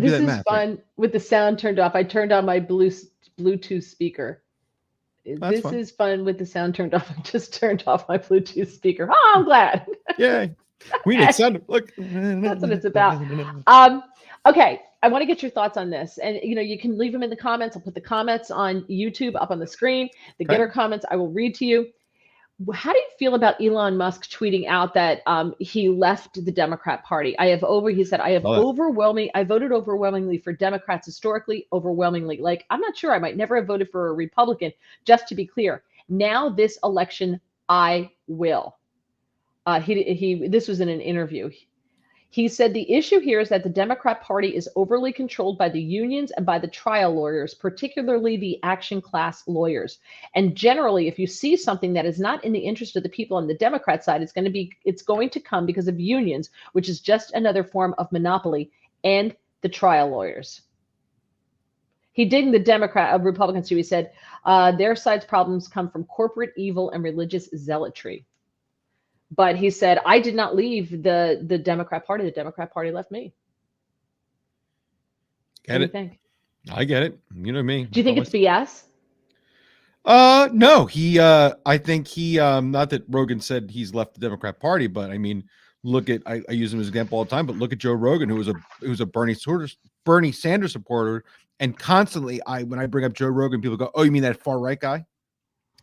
[SPEAKER 2] This is fun with the sound turned off. I turned on my Bluetooth speaker. This is fun with the sound turned off. I just turned off my Bluetooth speaker. Oh, I'm glad.
[SPEAKER 1] Yay. We make sound. Look.
[SPEAKER 2] That's what it's about. Okay. I want to get your thoughts on this. And, you can leave them in the comments. I'll put the comments on YouTube up on the screen. The Getter comments I will read to you. How do you feel about Elon Musk tweeting out that he left the Democrat Party? He said, I voted overwhelmingly for Democrats historically, overwhelmingly. Like, I'm not sure. I might never have voted for a Republican, just to be clear. Now this election, I will. This was in an interview. He said the issue here is that the Democrat Party is overly controlled by the unions and by the trial lawyers, particularly the action class lawyers. And generally, if you see something that is not in the interest of the people on the Democrat side, it's going to come because of unions, which is just another form of monopoly, and the trial lawyers. He did the Republicans too. He said their side's problems come from corporate evil and religious zealotry. But he said, I did not leave the Democrat Party. The Democrat Party left me.
[SPEAKER 1] What do you
[SPEAKER 2] think?
[SPEAKER 1] I get it. You know me.
[SPEAKER 2] Do you think it's BS?
[SPEAKER 1] No. I think not that Rogan said he's left the Democrat Party, but I mean, look at I use him as an example all the time. But look at Joe Rogan, who was a Bernie Sanders supporter, and constantly when I bring up Joe Rogan, people go, "Oh, you mean that far right guy?"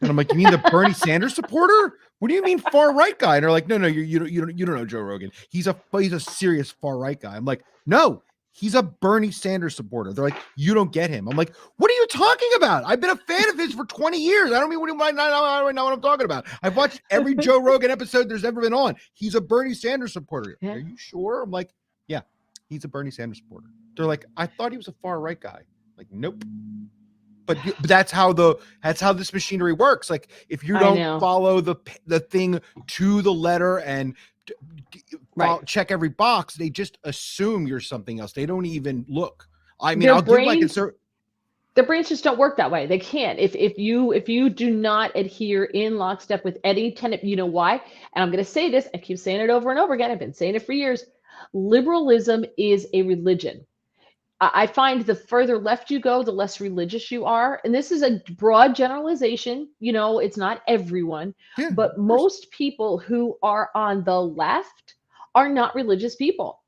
[SPEAKER 1] And I'm like, "You mean the Bernie Sanders supporter? What do you mean far right guy?" And they're like, "No, you don't know Joe Rogan. He's a serious far right guy." I'm like, "No, he's a Bernie Sanders supporter." They're like, "You don't get him." I'm like, "What are you talking about? I've been a fan of his for 20 years. I don't know what I'm talking about. I've watched every Joe Rogan episode there's ever been on. He's a Bernie Sanders supporter." Yeah. Are you sure? I'm like, "Yeah, he's a Bernie Sanders supporter." They're like, "I thought he was a far right guy." I'm like, nope. But that's how this machinery works. Like if you don't follow the thing to the letter and check every box, they just assume you're something else. They don't even look. I mean, I'll give my concern.
[SPEAKER 2] The brains just don't work that way. They can't. If you do not adhere in lockstep with any tenet, you know why? And I'm going to say this. I keep saying it over and over again. I've been saying it for years. Liberalism is a religion. I find the further left you go, the less religious you are. And this is a broad generalization. It's not everyone, but most people who are on the left are not religious people.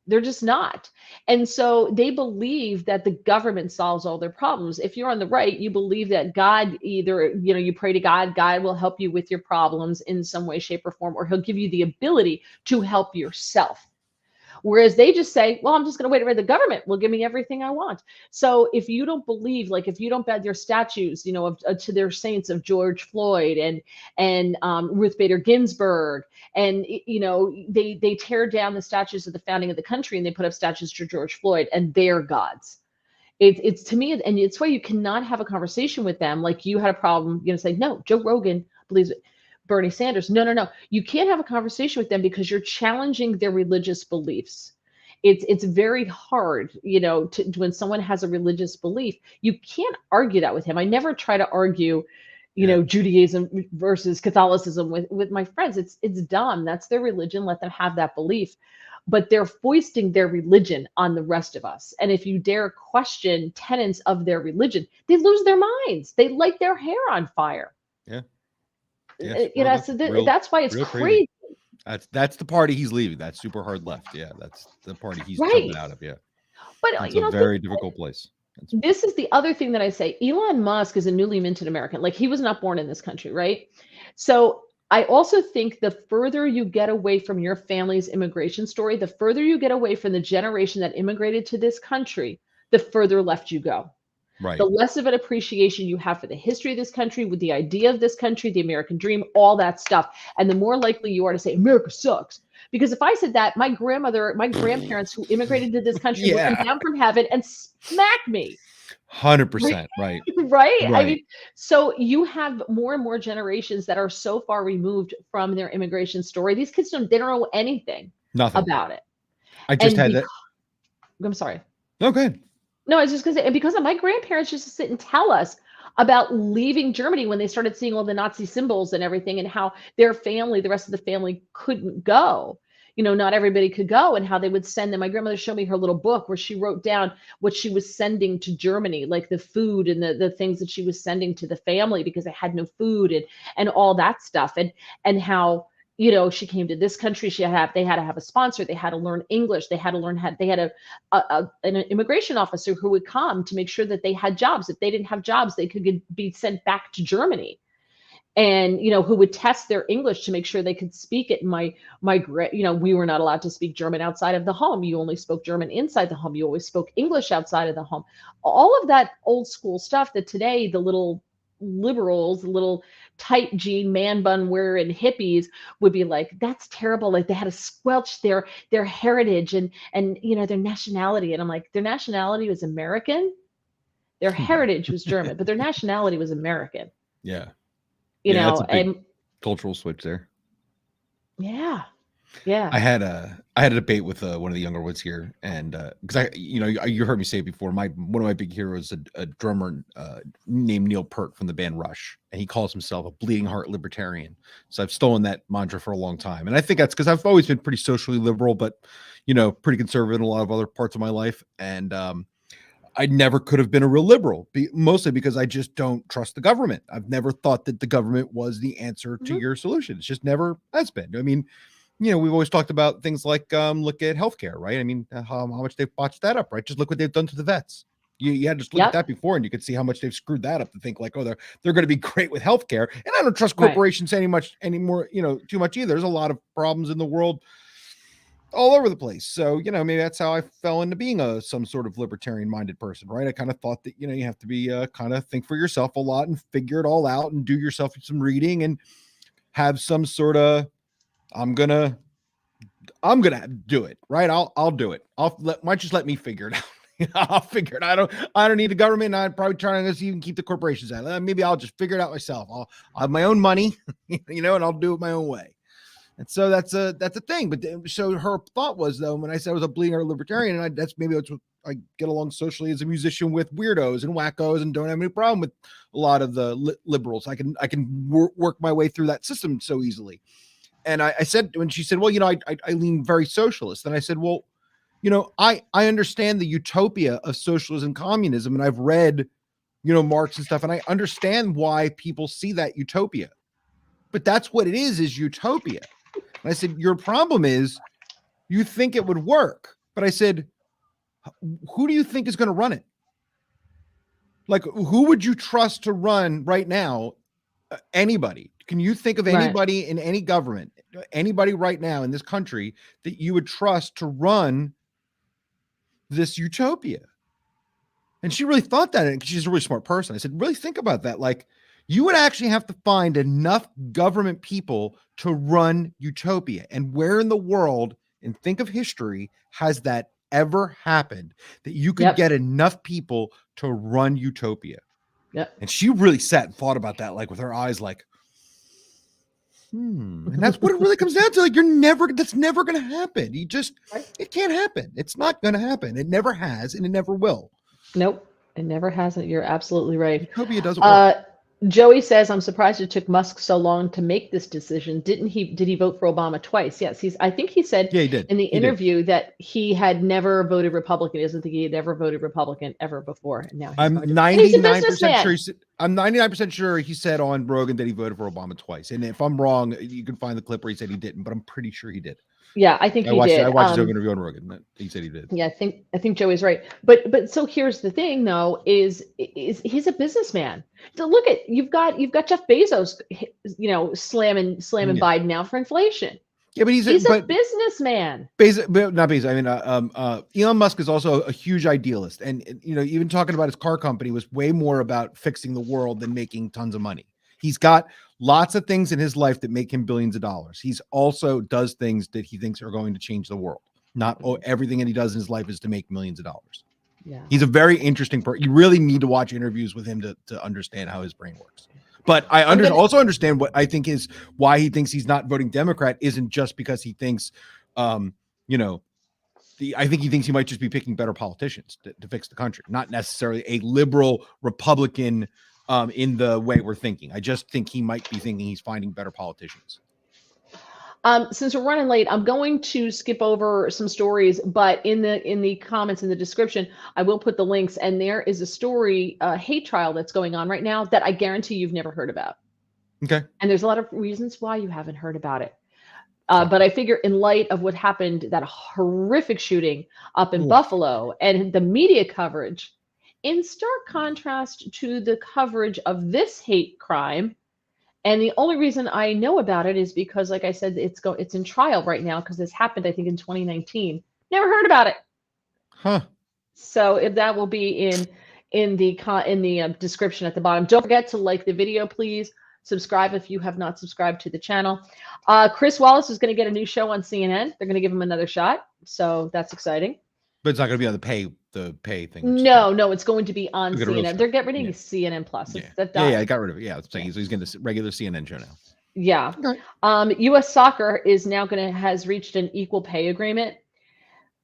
[SPEAKER 2] They're just not. And so they believe that the government solves all their problems. If you're on the right, you believe that God you pray to God, God will help you with your problems in some way, shape, or form, or he'll give you the ability to help yourself. Whereas they just say, well, I'm just going to wait for the government will give me everything I want. So if you don't believe, like if you don't bend your statues, to their saints of George Floyd and Ruth Bader Ginsburg, and they tear down the statues of the founding of the country and they put up statues to George Floyd and their gods. It's to me, and it's why you cannot have a conversation with them like you had a problem, say, no, Joe Rogan believes it. Bernie Sanders. No. You can't have a conversation with them because you're challenging their religious beliefs. It's very hard, when someone has a religious belief, you can't argue that with him. I never try to argue, you know, Judaism versus Catholicism with my friends. It's dumb. That's their religion. Let them have that belief. But they're foisting their religion on the rest of us. And if you dare question tenets of their religion, they lose their minds. They light their hair on fire.
[SPEAKER 1] Yeah.
[SPEAKER 2] You know, so that's why it's crazy.
[SPEAKER 1] That's the party he's leaving. That's super hard left. Yeah, that's the party he's
[SPEAKER 2] Right.
[SPEAKER 1] jumping out of. Yeah,
[SPEAKER 2] But
[SPEAKER 1] it's
[SPEAKER 2] you know,
[SPEAKER 1] a very difficult place.
[SPEAKER 2] This is the other thing that I say. Elon Musk is a newly minted American. Like, he was not born in this country, right? So I also think the further you get away from your family's immigration story, the further you get away from the generation that immigrated to this country, the further left you go.
[SPEAKER 1] Right.
[SPEAKER 2] The less of an appreciation you have for the history of this country, with the idea of this country, the American dream, all that stuff. And the more likely you are to say, America sucks. Because if I said that, my grandparents who immigrated to this country would come down from heaven and smack me.
[SPEAKER 1] 100%. Right.
[SPEAKER 2] Right. I mean, so you have more and more generations that are so far removed from their immigration story. These kids they don't know anything about it.
[SPEAKER 1] I just had that.
[SPEAKER 2] I'm sorry.
[SPEAKER 1] No, go ahead.
[SPEAKER 2] No, I was just going to say, and because of my grandparents used to sit and tell us about leaving Germany when they started seeing all the Nazi symbols and everything, and how their family, the rest of the family, couldn't go. You know, not everybody could go, and how they would send them. My grandmother showed me her little book where she wrote down what she was sending to Germany, like the food and the things that she was sending to the family because they had no food and all that stuff, and how, you know, she came to this country. They had to have a sponsor. They had to learn English. They had to learn they had an immigration officer who would come to make sure that they had jobs. If they didn't have jobs, they could be sent back to Germany. And, you know, who would test their English to make sure they could speak it. You know, we were not allowed to speak German outside of the home. You only spoke German inside the home. You always spoke English outside of the home. All of that old school stuff that today the little liberals, little tight jean man bun wearing hippies would be like, that's terrible. Like, they had to squelch their heritage and you know, their nationality. And I'm like, their nationality was American. Their heritage was German, but their nationality was American.
[SPEAKER 1] Yeah.
[SPEAKER 2] You know,
[SPEAKER 1] that's a big cultural switch there.
[SPEAKER 2] Yeah. Yeah.
[SPEAKER 1] I had a debate with one of the younger ones here, and because you heard me say it before, one of my big heroes, a drummer named Neil Peart from the band Rush, and he calls himself a bleeding heart libertarian. So I've stolen that mantra for a long time, and I think that's because I've always been pretty socially liberal, but, you know, pretty conservative in a lot of other parts of my life, and I never could have been a real liberal, mostly because I just don't trust the government. I've never thought that the government was the answer to your solution. It's just never has been. I mean, you know, we've always talked about things like look at healthcare, right? I mean, how much they've botched that up, right? Just look what they've done to the vets. You had to just look at that before, and you could see how much they've screwed that up to think like, oh, they're going to be great with healthcare. And I don't trust corporations anymore, you know, too much either. There's a lot of problems in the world all over the place. So, you know, maybe that's how I fell into being some sort of libertarian minded person, right? I kind of thought that, you know, you have to be kind of think for yourself a lot and figure it all out and do yourself some reading and have some sort of, I'm gonna do it, right? I'll do it. Why don't you just let me figure it out? I'll figure it. I don't need the government. I'd probably try to even keep the corporations out. Maybe I'll just figure it out myself. I'll have my own money, you know, and I'll do it my own way. And so that's a thing. But so her thought was, though, when I said I was a bleeding heart libertarian, and that's maybe what I get along socially as a musician with weirdos and wackos, and don't have any problem with a lot of the liberals. I can work my way through that system so easily. And I said, when she said, well, you know, I lean very socialist. And I said, well, you know, I understand the utopia of socialism and communism. And I've read, you know, Marx and stuff, and I understand why people see that utopia. But that's what it is utopia. And I said, your problem is you think it would work. But I said, who do you think is going to run it? Like, who would you trust to run right now? Anybody. Can you think of anybody in any government, anybody right now in this country that you would trust to run this utopia? And she really thought that, and she's a really smart person. I said, really think about that. Like, you would actually have to find enough government people to run utopia. And where in the world, and think of history, has that ever happened that you could get enough people to run utopia? And she really sat and thought about that, like with her eyes like, and that's what it really comes down to. Like, that's never going to happen. It can't happen. It's not going to happen. It never has, and it never will.
[SPEAKER 2] Nope. It never hasn't. You're absolutely right.
[SPEAKER 1] Utopia doesn't work.
[SPEAKER 2] Joey says, I'm surprised it took Musk so long to make this decision. Did he vote for Obama twice? Yes. I think he said
[SPEAKER 1] Yeah, he did.
[SPEAKER 2] in the
[SPEAKER 1] He did.
[SPEAKER 2] interview that he had never voted Republican. He doesn't think he had ever voted Republican ever before. And now he's
[SPEAKER 1] I'm
[SPEAKER 2] going to. And he's a
[SPEAKER 1] 99% sure.
[SPEAKER 2] businessman.
[SPEAKER 1] I'm 99% sure he said on Rogan that he voted for Obama twice. And if I'm wrong, you can find the clip where he said he didn't, but I'm pretty sure he did.
[SPEAKER 2] Yeah, I think he did.
[SPEAKER 1] I watched his interview on Rogan. He said he did.
[SPEAKER 2] Yeah, I think Joey's right. But so here's the thing though, is he's a businessman. So look at you've got Jeff Bezos, slamming Biden now for inflation.
[SPEAKER 1] Yeah, but he's
[SPEAKER 2] a businessman.
[SPEAKER 1] Not Bezos. I mean, Elon Musk is also a huge idealist, and even talking about his car company was way more about fixing the world than making tons of money. He's got lots of things in his life that make him billions of dollars. He's also does things that he thinks are going to change the world. Not everything that he does in his life is to make millions of dollars.
[SPEAKER 2] Yeah,
[SPEAKER 1] he's a very interesting person. You really need to watch interviews with him to understand how his brain works. But I also understand what I think is why he thinks he's not voting Democrat isn't just because he thinks, I think he thinks he might just be picking better politicians to fix the country, not necessarily a liberal Republican in the way we're thinking. I just think he might be thinking he's finding better politicians.
[SPEAKER 2] Since we're running late, I'm going to skip over some stories, but in the comments in the description, I will put the links. And there is a story, hate trial that's going on right now that I guarantee you've never heard about.
[SPEAKER 1] Okay.
[SPEAKER 2] And there's a lot of reasons why you haven't heard about it. But I figure in light of what happened, that horrific shooting up in Buffalo and the media coverage, in stark contrast to the coverage of this hate crime. And the only reason I know about it is because, like I said, it's in trial right now because this happened, I think, in 2019. Never heard about it.
[SPEAKER 1] Huh.
[SPEAKER 2] So if that will be in the description at the bottom. Don't forget to like the video, please. Subscribe if you have not subscribed to the channel. Chris Wallace is going to get a new show on CNN. They're going to give him another shot, so that's exciting.
[SPEAKER 1] But it's not going to be on the pay thing.
[SPEAKER 2] No, it's going to be on CNN. They're getting rid of CNN Plus.
[SPEAKER 1] Yeah, I got rid of it. Yeah, so he's getting this regular CNN show now.
[SPEAKER 2] Yeah. Okay. U.S. Soccer is now has reached an equal pay agreement,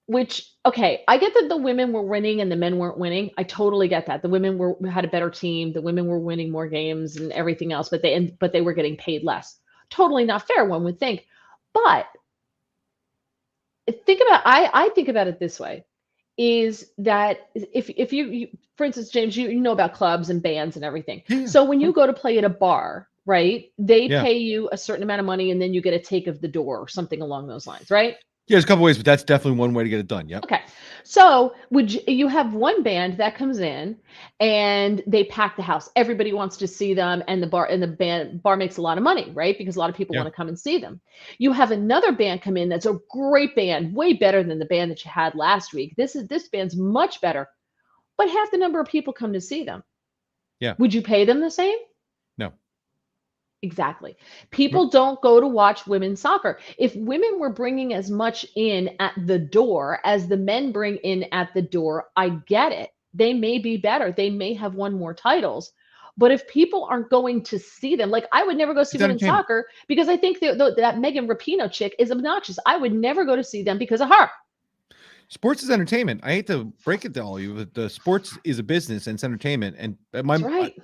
[SPEAKER 2] which, okay, I get that the women were winning and the men weren't winning. I totally get that. The women had a better team. The women were winning more games and everything else, but they were getting paid less. Totally not fair, one would think. But I think about it this way, is that if you for instance, James, you know about clubs and bands and everything. Yeah. So when you go to play at a bar, right, they pay you a certain amount of money and then you get a take of the door or something along those lines, right?
[SPEAKER 1] Yeah, there's a couple ways, but that's definitely one way to get it done. Yep.
[SPEAKER 2] Okay. So you have one band that comes in and they pack the house. Everybody wants to see them, and the bar makes a lot of money, right? Because a lot of people want to come and see them. You have another band come in that's a great band, way better than the band that you had last week. This band's much better, but half the number of people come to see them.
[SPEAKER 1] Yeah.
[SPEAKER 2] Would you pay them the same?
[SPEAKER 1] No.
[SPEAKER 2] Exactly. People don't go to watch women's soccer. If women were bringing as much in at the door as the men bring in at the door, I get it. They may be better. They may have won more titles. But if people aren't going to see them, like I would never go see women's soccer because I think that Megan Rapinoe chick is obnoxious. I would never go to see them because of her.
[SPEAKER 1] Sports is entertainment. I hate to break it to all of you, but the sports is a business and it's entertainment. And
[SPEAKER 2] That's right.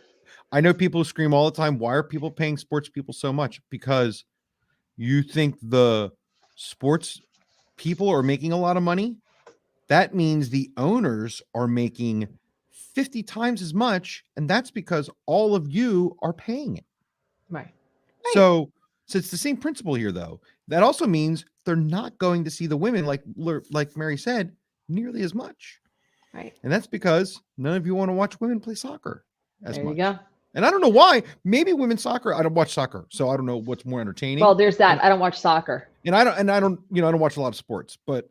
[SPEAKER 1] I know people who scream all the time, why are people paying sports people so much? Because you think the sports people are making a lot of money. That means the owners are making 50 times as much. And that's because all of you are paying it.
[SPEAKER 2] Right.
[SPEAKER 1] So it's the same principle here, though. That also means they're not going to see the women, like Mary said, nearly as much.
[SPEAKER 2] Right.
[SPEAKER 1] And that's because none of you want to watch women play soccer as much.
[SPEAKER 2] There you go.
[SPEAKER 1] And I don't know why. Maybe women's soccer. I don't watch soccer, so I don't know what's more entertaining.
[SPEAKER 2] Well, there's that. I don't watch soccer,
[SPEAKER 1] and I don't watch a lot of sports. But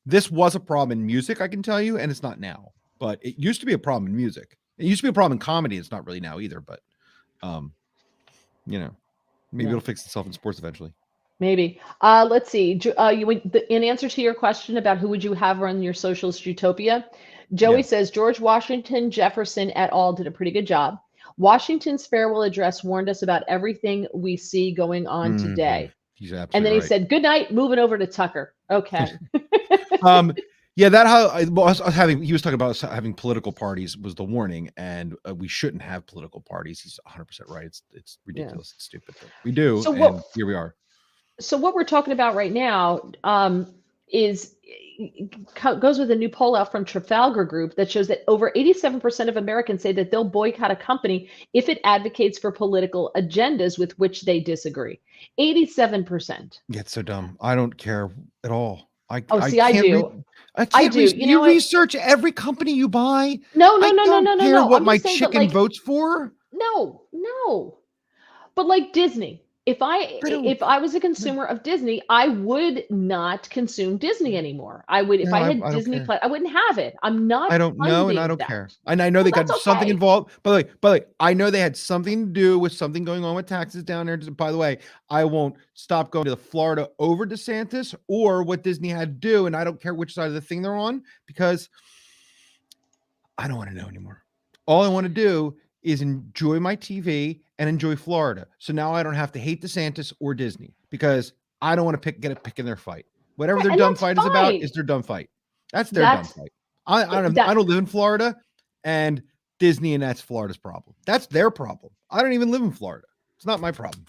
[SPEAKER 1] this was a problem in music, I can tell you, and it's not now. But it used to be a problem in music. It used to be a problem in comedy. It's not really now either. But maybe it'll fix itself in sports eventually.
[SPEAKER 2] Maybe. Let's see. In answer to your question about who would you have run your socialist utopia, Joey says George Washington, Jefferson et al. Did a pretty good job. Washington's farewell address warned us about everything we see going on today.
[SPEAKER 1] He's absolutely
[SPEAKER 2] and then he
[SPEAKER 1] right.
[SPEAKER 2] said, "Good night, moving over to Tucker." Okay.
[SPEAKER 1] Yeah, that how I was having. He was talking about us having political parties was the warning, and we shouldn't have political parties. He's 100% right. It's ridiculous. It's stupid, but we do,
[SPEAKER 2] So
[SPEAKER 1] and
[SPEAKER 2] what
[SPEAKER 1] here we are.
[SPEAKER 2] so what we're talking about right now is goes with a new poll out from Trafalgar Group that shows that over 87% of Americans say that they'll boycott a company if it advocates for political agendas with which they disagree. 87%.
[SPEAKER 1] Yeah, it's so dumb. I don't care at all.
[SPEAKER 2] Oh,
[SPEAKER 1] I
[SPEAKER 2] see, I
[SPEAKER 1] can't read.
[SPEAKER 2] do.
[SPEAKER 1] I
[SPEAKER 2] I
[SPEAKER 1] can't
[SPEAKER 2] do.
[SPEAKER 1] read.
[SPEAKER 2] You know
[SPEAKER 1] You
[SPEAKER 2] what?
[SPEAKER 1] research every company you buy.
[SPEAKER 2] No, no,
[SPEAKER 1] I
[SPEAKER 2] no, no,
[SPEAKER 1] don't
[SPEAKER 2] no, no,
[SPEAKER 1] care
[SPEAKER 2] no.
[SPEAKER 1] what
[SPEAKER 2] I'm
[SPEAKER 1] my
[SPEAKER 2] just saying, but
[SPEAKER 1] chicken
[SPEAKER 2] like,
[SPEAKER 1] votes for.
[SPEAKER 2] no, no. But like Disney,
[SPEAKER 1] I don't.
[SPEAKER 2] if I was a consumer of Disney, I would not consume Disney anymore. I would if
[SPEAKER 1] No,
[SPEAKER 2] I had
[SPEAKER 1] I don't
[SPEAKER 2] Disney
[SPEAKER 1] care.
[SPEAKER 2] Plus, I wouldn't have it. I'm not
[SPEAKER 1] I don't know, and I
[SPEAKER 2] funding
[SPEAKER 1] don't
[SPEAKER 2] that.
[SPEAKER 1] care. And I know
[SPEAKER 2] Well,
[SPEAKER 1] they got
[SPEAKER 2] that's
[SPEAKER 1] something
[SPEAKER 2] okay.
[SPEAKER 1] involved. But I know they had something to do with something going on with taxes down there. By the way, I won't stop going to the Florida over DeSantis or what Disney had to do, and I don't care which side of the thing they're on because I don't want to know anymore. All I want to do is enjoy my TV and enjoy Florida. So now I don't have to hate DeSantis or Disney because I don't want to get a pick in their fight. Whatever
[SPEAKER 2] Right,
[SPEAKER 1] their
[SPEAKER 2] and
[SPEAKER 1] dumb
[SPEAKER 2] that's
[SPEAKER 1] fight is about
[SPEAKER 2] fine.
[SPEAKER 1] is their dumb fight. That's their dumb
[SPEAKER 2] That's
[SPEAKER 1] fight. I
[SPEAKER 2] that
[SPEAKER 1] don't live in Florida, and Disney, and that's Florida's problem. That's their problem. I don't even live in Florida. It's not my problem.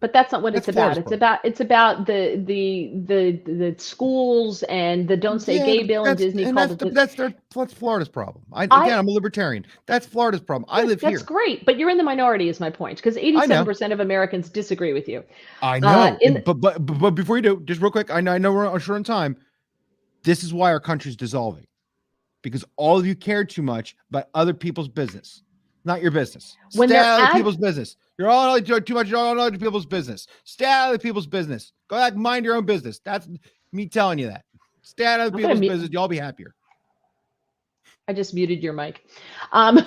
[SPEAKER 2] But that's not what
[SPEAKER 1] That's
[SPEAKER 2] it's about.
[SPEAKER 1] Florida's problem.
[SPEAKER 2] It's about the schools and the Don't Say
[SPEAKER 1] Yeah,
[SPEAKER 2] Gay bill, and Disney called it the.
[SPEAKER 1] that's Florida's problem.
[SPEAKER 2] I
[SPEAKER 1] I'm a libertarian. That's Florida's problem. I
[SPEAKER 2] Good,
[SPEAKER 1] live
[SPEAKER 2] that's
[SPEAKER 1] here.
[SPEAKER 2] great, but you're in the minority, is my point, because
[SPEAKER 1] I know.
[SPEAKER 2] 87% of Americans disagree with you.
[SPEAKER 1] I know.
[SPEAKER 2] In
[SPEAKER 1] But before you do, just real quick, I know we're short on time. This is why our country's dissolving. Because all of you care too much about other people's business, not your business.
[SPEAKER 2] when
[SPEAKER 1] Stay
[SPEAKER 2] they're
[SPEAKER 1] out of other
[SPEAKER 2] ad,
[SPEAKER 1] people's business. You're all doing too much on other people's business. Stay out of other people's business. Go back, mind your own business. That's me telling you that. Stay out of other
[SPEAKER 2] I'm gonna
[SPEAKER 1] people's
[SPEAKER 2] mute.
[SPEAKER 1] business. You'll be happier.
[SPEAKER 2] I just muted your mic. Um,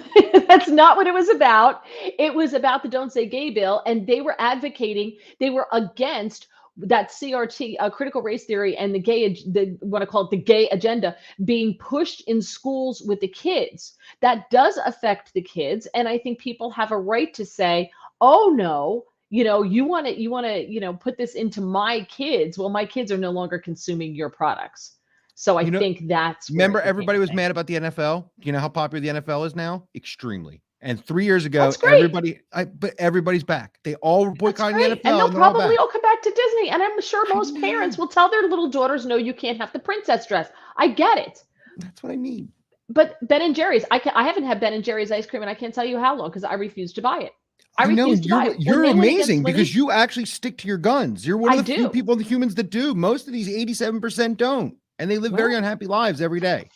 [SPEAKER 2] that's not what it was about. It was about the Don't Say Gay bill, and they were advocating. They were against that CRT, critical race theory, and the what I call it, the gay agenda being pushed in schools with the kids. That does affect the kids, and I think people have a right to say, "Oh no." You want to, put this into my kids. Well, my kids are no longer consuming your products. So I
[SPEAKER 1] You know,
[SPEAKER 2] think that's where
[SPEAKER 1] remember
[SPEAKER 2] it became
[SPEAKER 1] everybody
[SPEAKER 2] a
[SPEAKER 1] was
[SPEAKER 2] thing.
[SPEAKER 1] mad about the NFL? Do you know how popular the NFL is now? Extremely. And 3 years ago,
[SPEAKER 2] That's great.
[SPEAKER 1] but everybody's back. They all were
[SPEAKER 2] That's
[SPEAKER 1] boycotting the
[SPEAKER 2] great. And
[SPEAKER 1] NFL,
[SPEAKER 2] they'll
[SPEAKER 1] and they're all
[SPEAKER 2] probably
[SPEAKER 1] back.
[SPEAKER 2] all come back to Disney. And I'm sure
[SPEAKER 1] I
[SPEAKER 2] most parents
[SPEAKER 1] know.
[SPEAKER 2] will tell their little daughters, no, you can't have the princess dress. I get it.
[SPEAKER 1] That's what I mean.
[SPEAKER 2] But Ben and Jerry's, I haven't had Ben and Jerry's ice cream, and I can't tell you how long because I refuse to buy it. I
[SPEAKER 1] I know
[SPEAKER 2] refuse to buy it. When
[SPEAKER 1] you're
[SPEAKER 2] they went against
[SPEAKER 1] amazing because
[SPEAKER 2] Libby,
[SPEAKER 1] you actually stick to your guns. You're one
[SPEAKER 2] I
[SPEAKER 1] of the few
[SPEAKER 2] do.
[SPEAKER 1] people, the humans that do. Most of these 87% don't, and they live very
[SPEAKER 2] Well,
[SPEAKER 1] unhappy lives every day.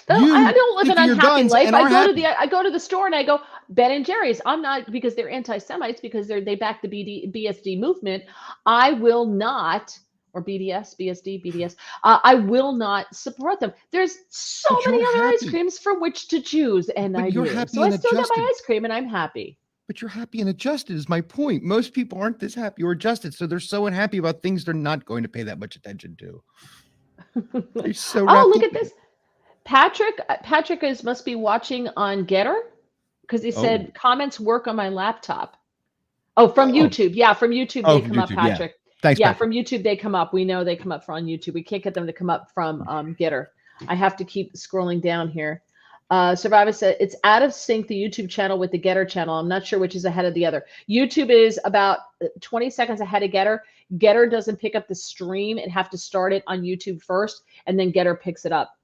[SPEAKER 2] no, I
[SPEAKER 1] You
[SPEAKER 2] don't live
[SPEAKER 1] stick
[SPEAKER 2] an
[SPEAKER 1] to your
[SPEAKER 2] unhappy
[SPEAKER 1] guns
[SPEAKER 2] life.
[SPEAKER 1] and are happy.
[SPEAKER 2] I go to the store and I go Ben and Jerry's. I'm not because they're anti-Semites because they back the BSD movement. I will not or BDS, BSD, BDS. I will not support them. There's so
[SPEAKER 1] But
[SPEAKER 2] many
[SPEAKER 1] you're
[SPEAKER 2] other ice
[SPEAKER 1] happy.
[SPEAKER 2] creams from which to choose, and
[SPEAKER 1] But
[SPEAKER 2] I
[SPEAKER 1] you're
[SPEAKER 2] do. So
[SPEAKER 1] happy
[SPEAKER 2] I
[SPEAKER 1] and
[SPEAKER 2] still get my
[SPEAKER 1] adjusted.
[SPEAKER 2] ice cream, and I'm happy.
[SPEAKER 1] But you're happy and adjusted is my point. Most people aren't this happy or adjusted, so they're so unhappy about things they're not going to pay that much attention to. They're so
[SPEAKER 2] Oh,
[SPEAKER 1] wrapped
[SPEAKER 2] look
[SPEAKER 1] up
[SPEAKER 2] at
[SPEAKER 1] in
[SPEAKER 2] this.
[SPEAKER 1] it.
[SPEAKER 2] Patrick must be watching on Getter because he
[SPEAKER 1] Oh,
[SPEAKER 2] said comments work on my laptop. Oh, from
[SPEAKER 1] oh,
[SPEAKER 2] YouTube. Yeah, from YouTube
[SPEAKER 1] oh,
[SPEAKER 2] they
[SPEAKER 1] from
[SPEAKER 2] come up,
[SPEAKER 1] YouTube. Yeah.
[SPEAKER 2] Patrick.
[SPEAKER 1] Thanks,
[SPEAKER 2] Yeah,
[SPEAKER 1] Patrick.
[SPEAKER 2] from YouTube they come up. We know they come up on YouTube. We can't get them to come up from Getter. I have to keep scrolling down here. Survivor said it's out of sync, the YouTube channel with the Getter channel. I'm not sure which is ahead of the other. YouTube is about 20 seconds ahead of Getter. Getter doesn't pick up the stream. It have to start it on YouTube first, and then Getter picks it up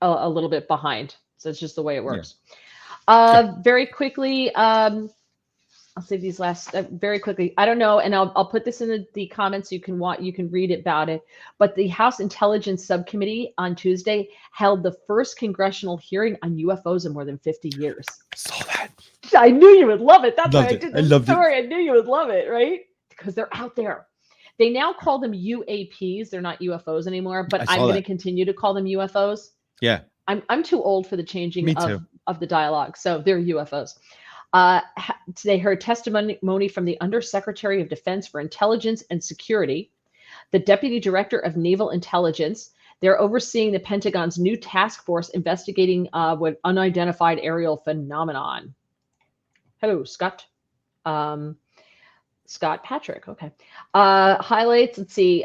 [SPEAKER 2] a little bit behind. So it's just the way it works.
[SPEAKER 1] Yeah.
[SPEAKER 2] Very quickly, I'll save these last very quickly. I don't know, and I'll put this in the comments. You can read about it. But the House Intelligence Subcommittee on Tuesday held the first congressional hearing on UFOs in more than 50 years.
[SPEAKER 1] Saw that.
[SPEAKER 2] I knew you would love it. That's why I did
[SPEAKER 1] I
[SPEAKER 2] this
[SPEAKER 1] loved
[SPEAKER 2] story. I knew you would love it, right? Because they're out there. They now call them UAPs. They're not UFOs anymore, but I'm going to continue to call them UFOs.
[SPEAKER 1] Yeah.
[SPEAKER 2] I'm too old for the changing
[SPEAKER 1] Me too.
[SPEAKER 2] of the dialogue. So they're UFOs. They heard testimony from the Undersecretary of Defense for Intelligence and Security, the Deputy Director of Naval Intelligence. They're overseeing the Pentagon's new task force investigating what unidentified aerial phenomenon. Hello, Scott. Scott Patrick. Okay. Highlights. Let's see.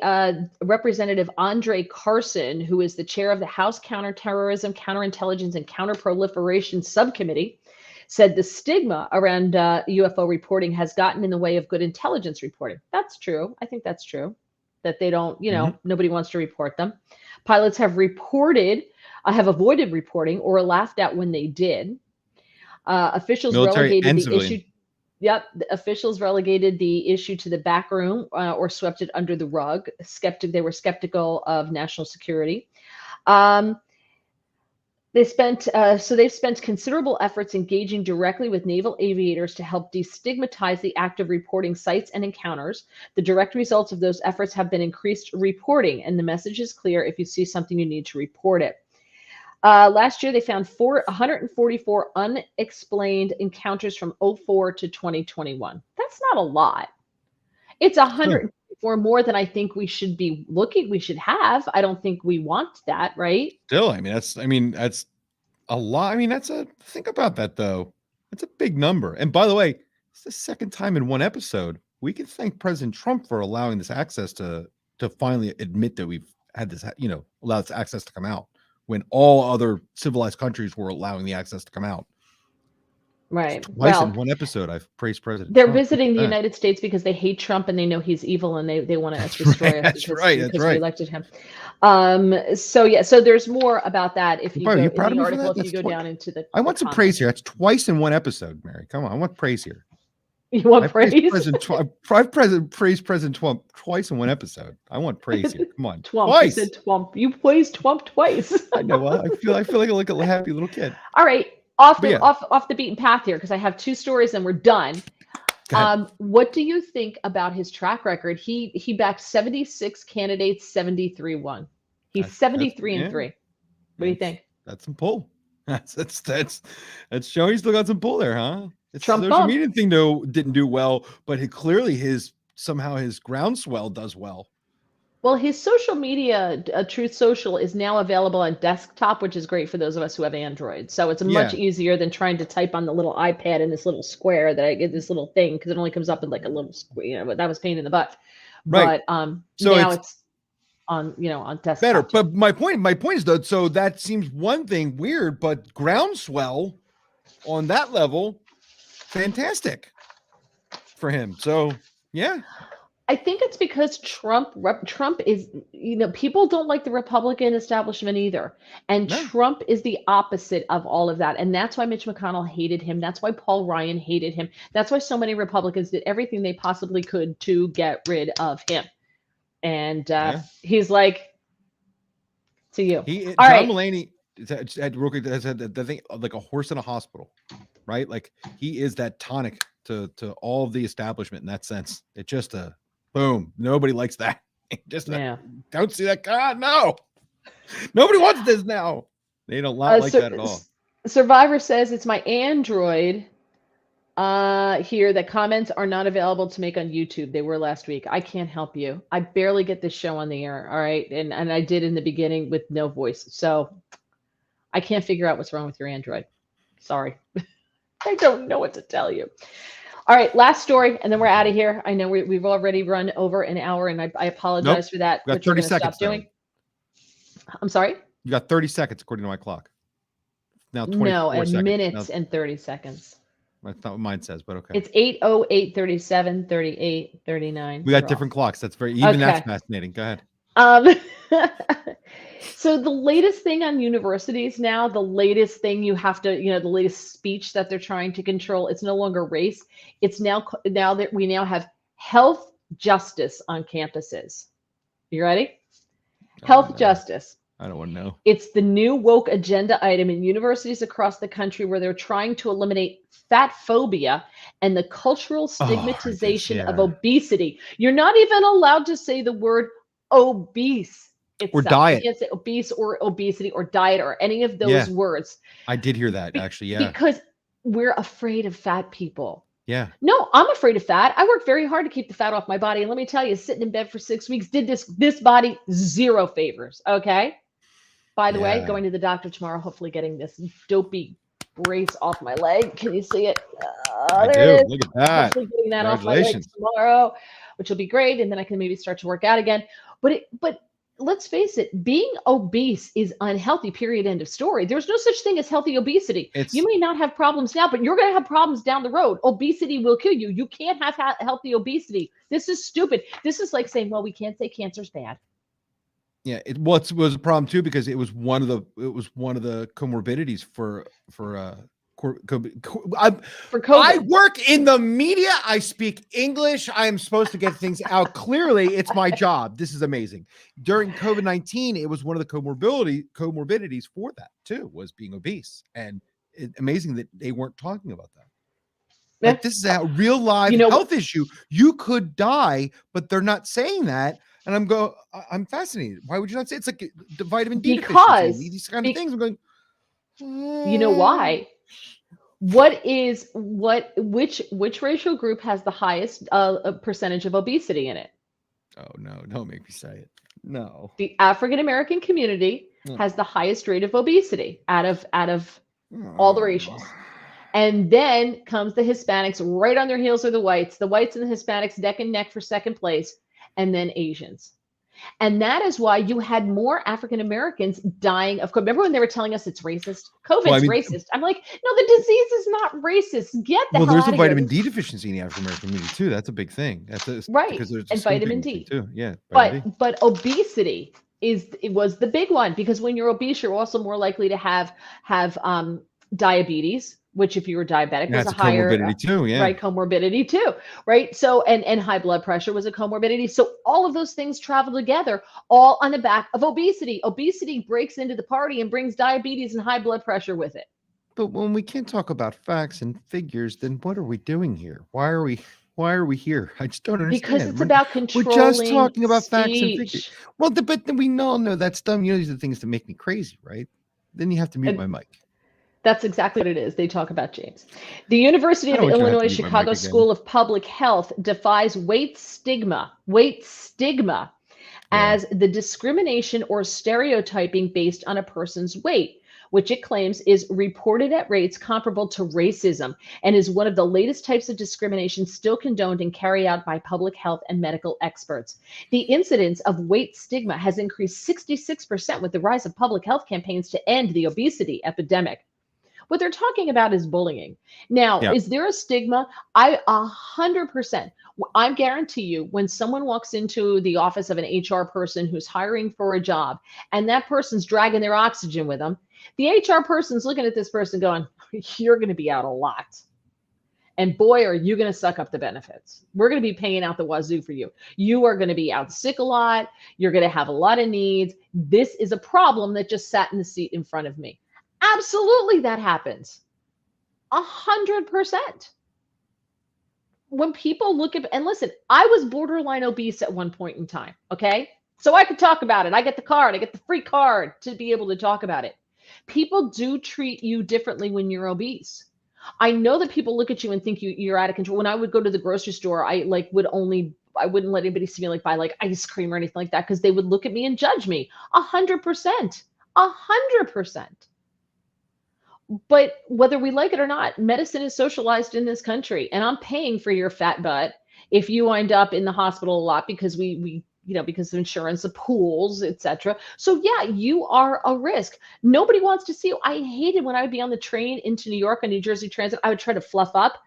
[SPEAKER 2] Representative Andre Carson, who is the chair of the House Counterterrorism, Counterintelligence, and Counterproliferation Subcommittee, said the stigma around UFO reporting has gotten in the way of good intelligence reporting. That's true. I think that's true. That they don't, nobody wants to report them. Pilots have avoided reporting or laughed at when they did. Officials
[SPEAKER 1] Military
[SPEAKER 2] relegated
[SPEAKER 1] and
[SPEAKER 2] the
[SPEAKER 1] civilian.
[SPEAKER 2] issue. Yep, the officials relegated the issue to the back room or swept it under the rug. They were skeptical of national security. They've spent considerable efforts engaging directly with naval aviators to help destigmatize the act of reporting sites and encounters. The direct results of those efforts have been increased reporting, and the message is clear: if you see something, you need to report it. Last year, they found 144 unexplained encounters from 2004 to 2021. That's not a lot. It's 144 more than I think we should be looking. We should have. I don't think we want that, right?
[SPEAKER 1] Still, that's a lot. Think about that though. That's a big number. And by the way, it's the second time in one episode. We can thank President Trump for allowing this access to finally admit that we've had this, allow this access to come out, when all other civilized countries were allowing the access to come out.
[SPEAKER 2] Right.
[SPEAKER 1] Twice in one episode, I've praised President
[SPEAKER 2] They're
[SPEAKER 1] Trump.
[SPEAKER 2] visiting the United States because they hate Trump and they know he's evil and they want to destroy us because we elected him. So there's more about that if you go in the article, if you go down into the
[SPEAKER 1] I want some praise here. That's twice in one episode, Mary. Come on. I want praise here.
[SPEAKER 2] You want praise?
[SPEAKER 1] I've praised President Trump twice in one episode. I want praise here. Come on.
[SPEAKER 2] Twice. You said Trump. You praised Trump twice.
[SPEAKER 1] I know. I feel like a happy little kid.
[SPEAKER 2] All right. Off the beaten path here, because I have two stories and we're done. What do you think about his track record? He backed 76 candidates, 73 won. He's 73 and 3. What do you think? That's
[SPEAKER 1] some pull. That's showing he's still got some pull there, huh? The social media thing though didn't do well, but clearly somehow his groundswell does well.
[SPEAKER 2] Well, his social media, Truth Social, is now available on desktop, which is great for those of us who have Android. So it's much easier than trying to type on the little iPad in this little square that I get this little thing, because it only comes up in like a little square. But that was pain in the butt.
[SPEAKER 1] Right.
[SPEAKER 2] But so now it's on on desktop.
[SPEAKER 1] Better. But my point is though, so that seems one thing weird, but groundswell on that level, fantastic for him. So yeah.
[SPEAKER 2] I think it's because Trump is, people don't like the Republican establishment either. And Trump is the opposite of all of that. And that's why Mitch McConnell hated him. That's why Paul Ryan hated him. That's why so many Republicans did everything they possibly could to get rid of him. And he's like, to you.
[SPEAKER 1] John Mulaney had the thing like a horse in a hospital, right? Like he is that tonic to all of the establishment in that sense. It just boom. Nobody likes that. Don't see that. God, no. Nobody wants this now. They don't like that at all.
[SPEAKER 2] Survivor says it's my Android here that comments are not available to make on YouTube. They were last week. I can't help you. I barely get this show on the air. All right. And I did in the beginning with no voice. So I can't figure out what's wrong with your Android. Sorry. I don't know what to tell you. All right, last story, and then we're out of here. I know we've already run over an hour, and I apologize for that.
[SPEAKER 1] You got 30 seconds.
[SPEAKER 2] Stop doing. I'm sorry?
[SPEAKER 1] You got 30 seconds, according to my clock. Now 24 seconds.
[SPEAKER 2] No, minutes and 30 seconds.
[SPEAKER 1] That's not what mine says, but okay.
[SPEAKER 2] It's 8:08, 37, 38, 39.
[SPEAKER 1] We got different clocks. That's that's fascinating. Go ahead.
[SPEAKER 2] So the latest thing on universities now, the latest thing you have to, the latest speech that they're trying to control, it's no longer race. It's now that we now have health justice on campuses. You ready? Health justice.
[SPEAKER 1] I don't want to know.
[SPEAKER 2] It's the new woke agenda item in universities across the country where they're trying to eliminate fatphobia and the cultural stigmatization of obesity. You're not even allowed to say the word obese.
[SPEAKER 1] Or diet.
[SPEAKER 2] You can't say obese or obesity or diet or any of those words.
[SPEAKER 1] I did hear that actually. Yeah.
[SPEAKER 2] Because we're afraid of fat people.
[SPEAKER 1] Yeah.
[SPEAKER 2] No, I'm afraid of fat. I work very hard to keep the fat off my body. And let me tell you, sitting in bed for 6 weeks did this body zero favors. Okay. By the way, going to the doctor tomorrow, hopefully getting this dopey brace off my leg. Can you see it?
[SPEAKER 1] I
[SPEAKER 2] There it
[SPEAKER 1] do.
[SPEAKER 2] is.
[SPEAKER 1] Look at that.
[SPEAKER 2] Hopefully getting that off my legs
[SPEAKER 1] Congratulations.
[SPEAKER 2] tomorrow, which will be great. And then I can maybe start to work out again. But let's face it, being obese is unhealthy, period, end of story. There's no such thing as healthy obesity. You may not have problems now, but you're going to have problems down the road. Obesity will kill you. You can't have healthy obesity. This is stupid. This is like saying, well, we can't say cancer's bad.
[SPEAKER 1] Yeah, it was a problem too, because it was one of the comorbidities for
[SPEAKER 2] COVID.
[SPEAKER 1] I work in the media. I speak English. I am supposed to get things out clearly. It's my job. This is amazing. During COVID-19, it was one of the comorbidities for that too, was being obese. And amazing that they weren't talking about that. Like, this is a real live health issue. You could die, but they're not saying that. And I'm fascinated. Why would you not say it's like the vitamin D deficiency, these kind of things? I'm going,
[SPEAKER 2] you know why? Which racial group has the highest percentage of obesity in it?
[SPEAKER 1] Oh no, don't make me say it. No.
[SPEAKER 2] The African American community has the highest rate of obesity out of all the racials. And then comes the Hispanics. Right on their heels are the whites. The whites and the Hispanics neck and neck for second place, and then Asians. And that is why you had more African Americans dying of COVID. Remember when they were telling us it's racist? COVID's racist. I'm like, no, the disease is not racist. Get the hell out of here.
[SPEAKER 1] Well, there's a vitamin D deficiency in the African American community too. That's a big thing.
[SPEAKER 2] Right.
[SPEAKER 1] Because there's
[SPEAKER 2] and vitamin D
[SPEAKER 1] too. Yeah.
[SPEAKER 2] But obesity was the big one, because when you're obese, you're also more likely to have diabetes, which if you were diabetic was a higher
[SPEAKER 1] comorbidity too,
[SPEAKER 2] right, comorbidity too, right? So and high blood pressure was a comorbidity. So all of those things travel together, all on the back of obesity. Obesity breaks into the party and brings diabetes and high blood pressure with it.
[SPEAKER 1] But when we can't talk about facts and figures, then what are we doing here? Why are we here? I just don't understand.
[SPEAKER 2] Because it's about controlling.
[SPEAKER 1] We're just talking about
[SPEAKER 2] speech.
[SPEAKER 1] Facts and figures. Well, but we all know that's dumb. You know, these are the things that make me crazy, right? Then you have to mute my mic.
[SPEAKER 2] That's exactly what it is. They talk about James. The University of Illinois Chicago School of Public Health defines weight stigma as the discrimination or stereotyping based on a person's weight, which it claims is reported at rates comparable to racism and is one of the latest types of discrimination still condoned and carried out by public health and medical experts. The incidence of weight stigma has increased 66% with the rise of public health campaigns to end the obesity epidemic. What they're talking about is bullying. Now, is there a stigma? 100%. I guarantee you, when someone walks into the office of an HR person who's hiring for a job, and that person's dragging their oxygen with them, the HR person's looking at this person going, you're going to be out a lot. And boy, are you going to suck up the benefits. We're going to be paying out the wazoo for you. You are going to be out sick a lot. You're going to have a lot of needs. This is a problem that just sat in the seat in front of me. Absolutely, that happens. 100%. When people look at, and listen, I was borderline obese at one point in time, okay? So I could talk about it. I get the card. I get the free card to be able to talk about it. People do treat you differently when you're obese. I know that people look at you and think you're out of control. When I would go to the grocery store, I wouldn't let anybody see me buy ice cream or anything like that, because they would look at me and judge me. 100%. 100%. But whether we like it or not, medicine is socialized in this country, and I'm paying for your fat butt if you wind up in the hospital a lot because because of insurance, the pools, etc. So yeah, you are a risk. Nobody wants to see you. I hated when I would be on the train into New York on New Jersey Transit. I would try to fluff up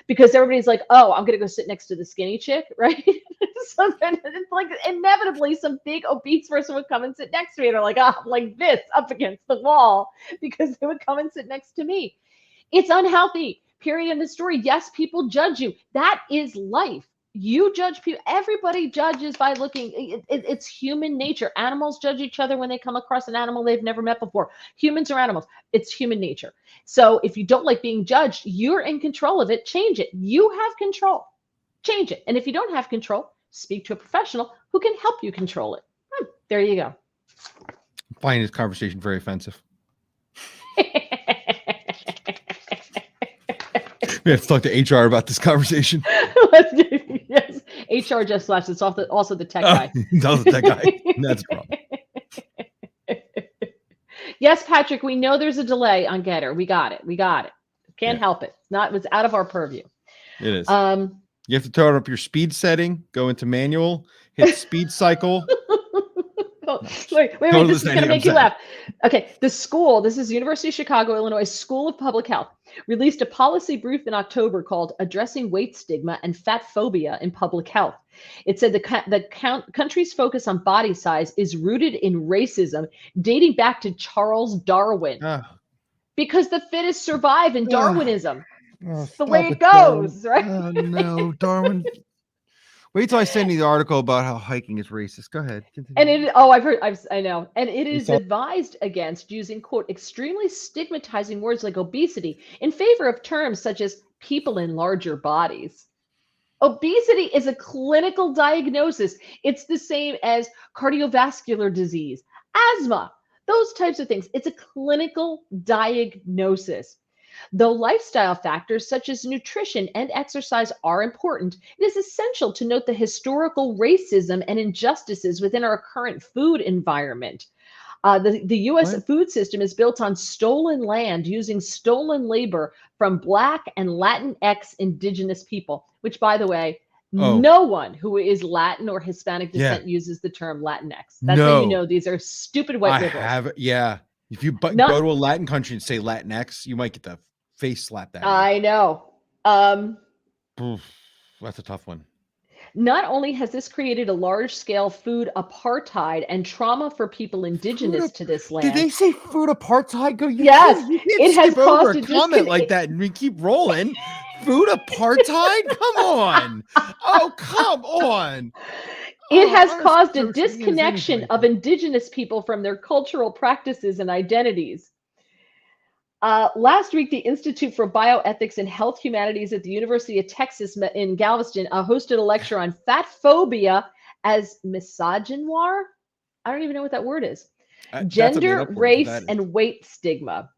[SPEAKER 2] because everybody's like, oh, I'm going to go sit next to the skinny chick, right? So then it's like inevitably some big obese person would come and sit next to me. And they're like, oh, like this up against the wall, because they would come and sit next to me. It's unhealthy. Period. End of story. Yes, people judge you. That is life. You judge people. Everybody judges by looking. It's human nature. Animals judge each other when they come across an animal they've never met before. Humans are animals. It's human nature. So if you don't like being judged, you're in control of it. Change it. You have control. Change it. And if you don't have control, speak to a professional who can help you control it. There you go.
[SPEAKER 1] I find this conversation very offensive. We have to talk to HR about this conversation.
[SPEAKER 2] Yes, HR just left. It's also the tech guy.
[SPEAKER 1] That was the tech guy. That's a problem.
[SPEAKER 2] Yes, Patrick, we know there's a delay on Getter. We got it. We got it. Can't help it. It was out of our purview.
[SPEAKER 1] It is. You have to turn up your speed setting, go into manual, hit speed cycle.
[SPEAKER 2] Wait, this is going to make you laugh. Okay, this is University of Chicago, Illinois School of Public Health, released a policy brief in October called Addressing Weight Stigma and Fat Phobia in Public Health. It said the country's focus on body size is rooted in racism dating back to Charles Darwin. Because the fittest survive in Darwinism. It's the way it goes, right?
[SPEAKER 1] Oh, no, Darwin. Wait till I send you the article about how hiking is racist. Go ahead. Continue.
[SPEAKER 2] And I know. And it is advised against using, quote, extremely stigmatizing words like obesity in favor of terms such as people in larger bodies. Obesity is a clinical diagnosis. It's the same as cardiovascular disease, asthma, those types of things. It's a clinical diagnosis. Though lifestyle factors such as nutrition and exercise are important, it is essential to note the historical racism and injustices within our current food environment. The U.S. food system is built on stolen land using stolen labor from Black and Latinx indigenous people, which, by the way, no one who is Latin or Hispanic descent uses the term Latinx. That's how you know these are stupid white liberals.
[SPEAKER 1] If you go to a Latin country and say Latinx, you might get the face slapped at you.
[SPEAKER 2] I know.
[SPEAKER 1] That's a tough one.
[SPEAKER 2] Not only has this created a large-scale food apartheid and trauma for people indigenous to this land.
[SPEAKER 1] Did they say food apartheid?
[SPEAKER 2] Yes, it has caused
[SPEAKER 1] a comment like that, and we keep rolling. Food apartheid? Come on! Oh, come on!
[SPEAKER 2] It has caused a disconnection of indigenous people from their cultural practices and identities. Last week, the Institute for Bioethics and Health Humanities at the University of Texas in Galveston hosted a lecture on fat phobia as misogynoir. I don't even know what that word is. Gender, race, and weight stigma.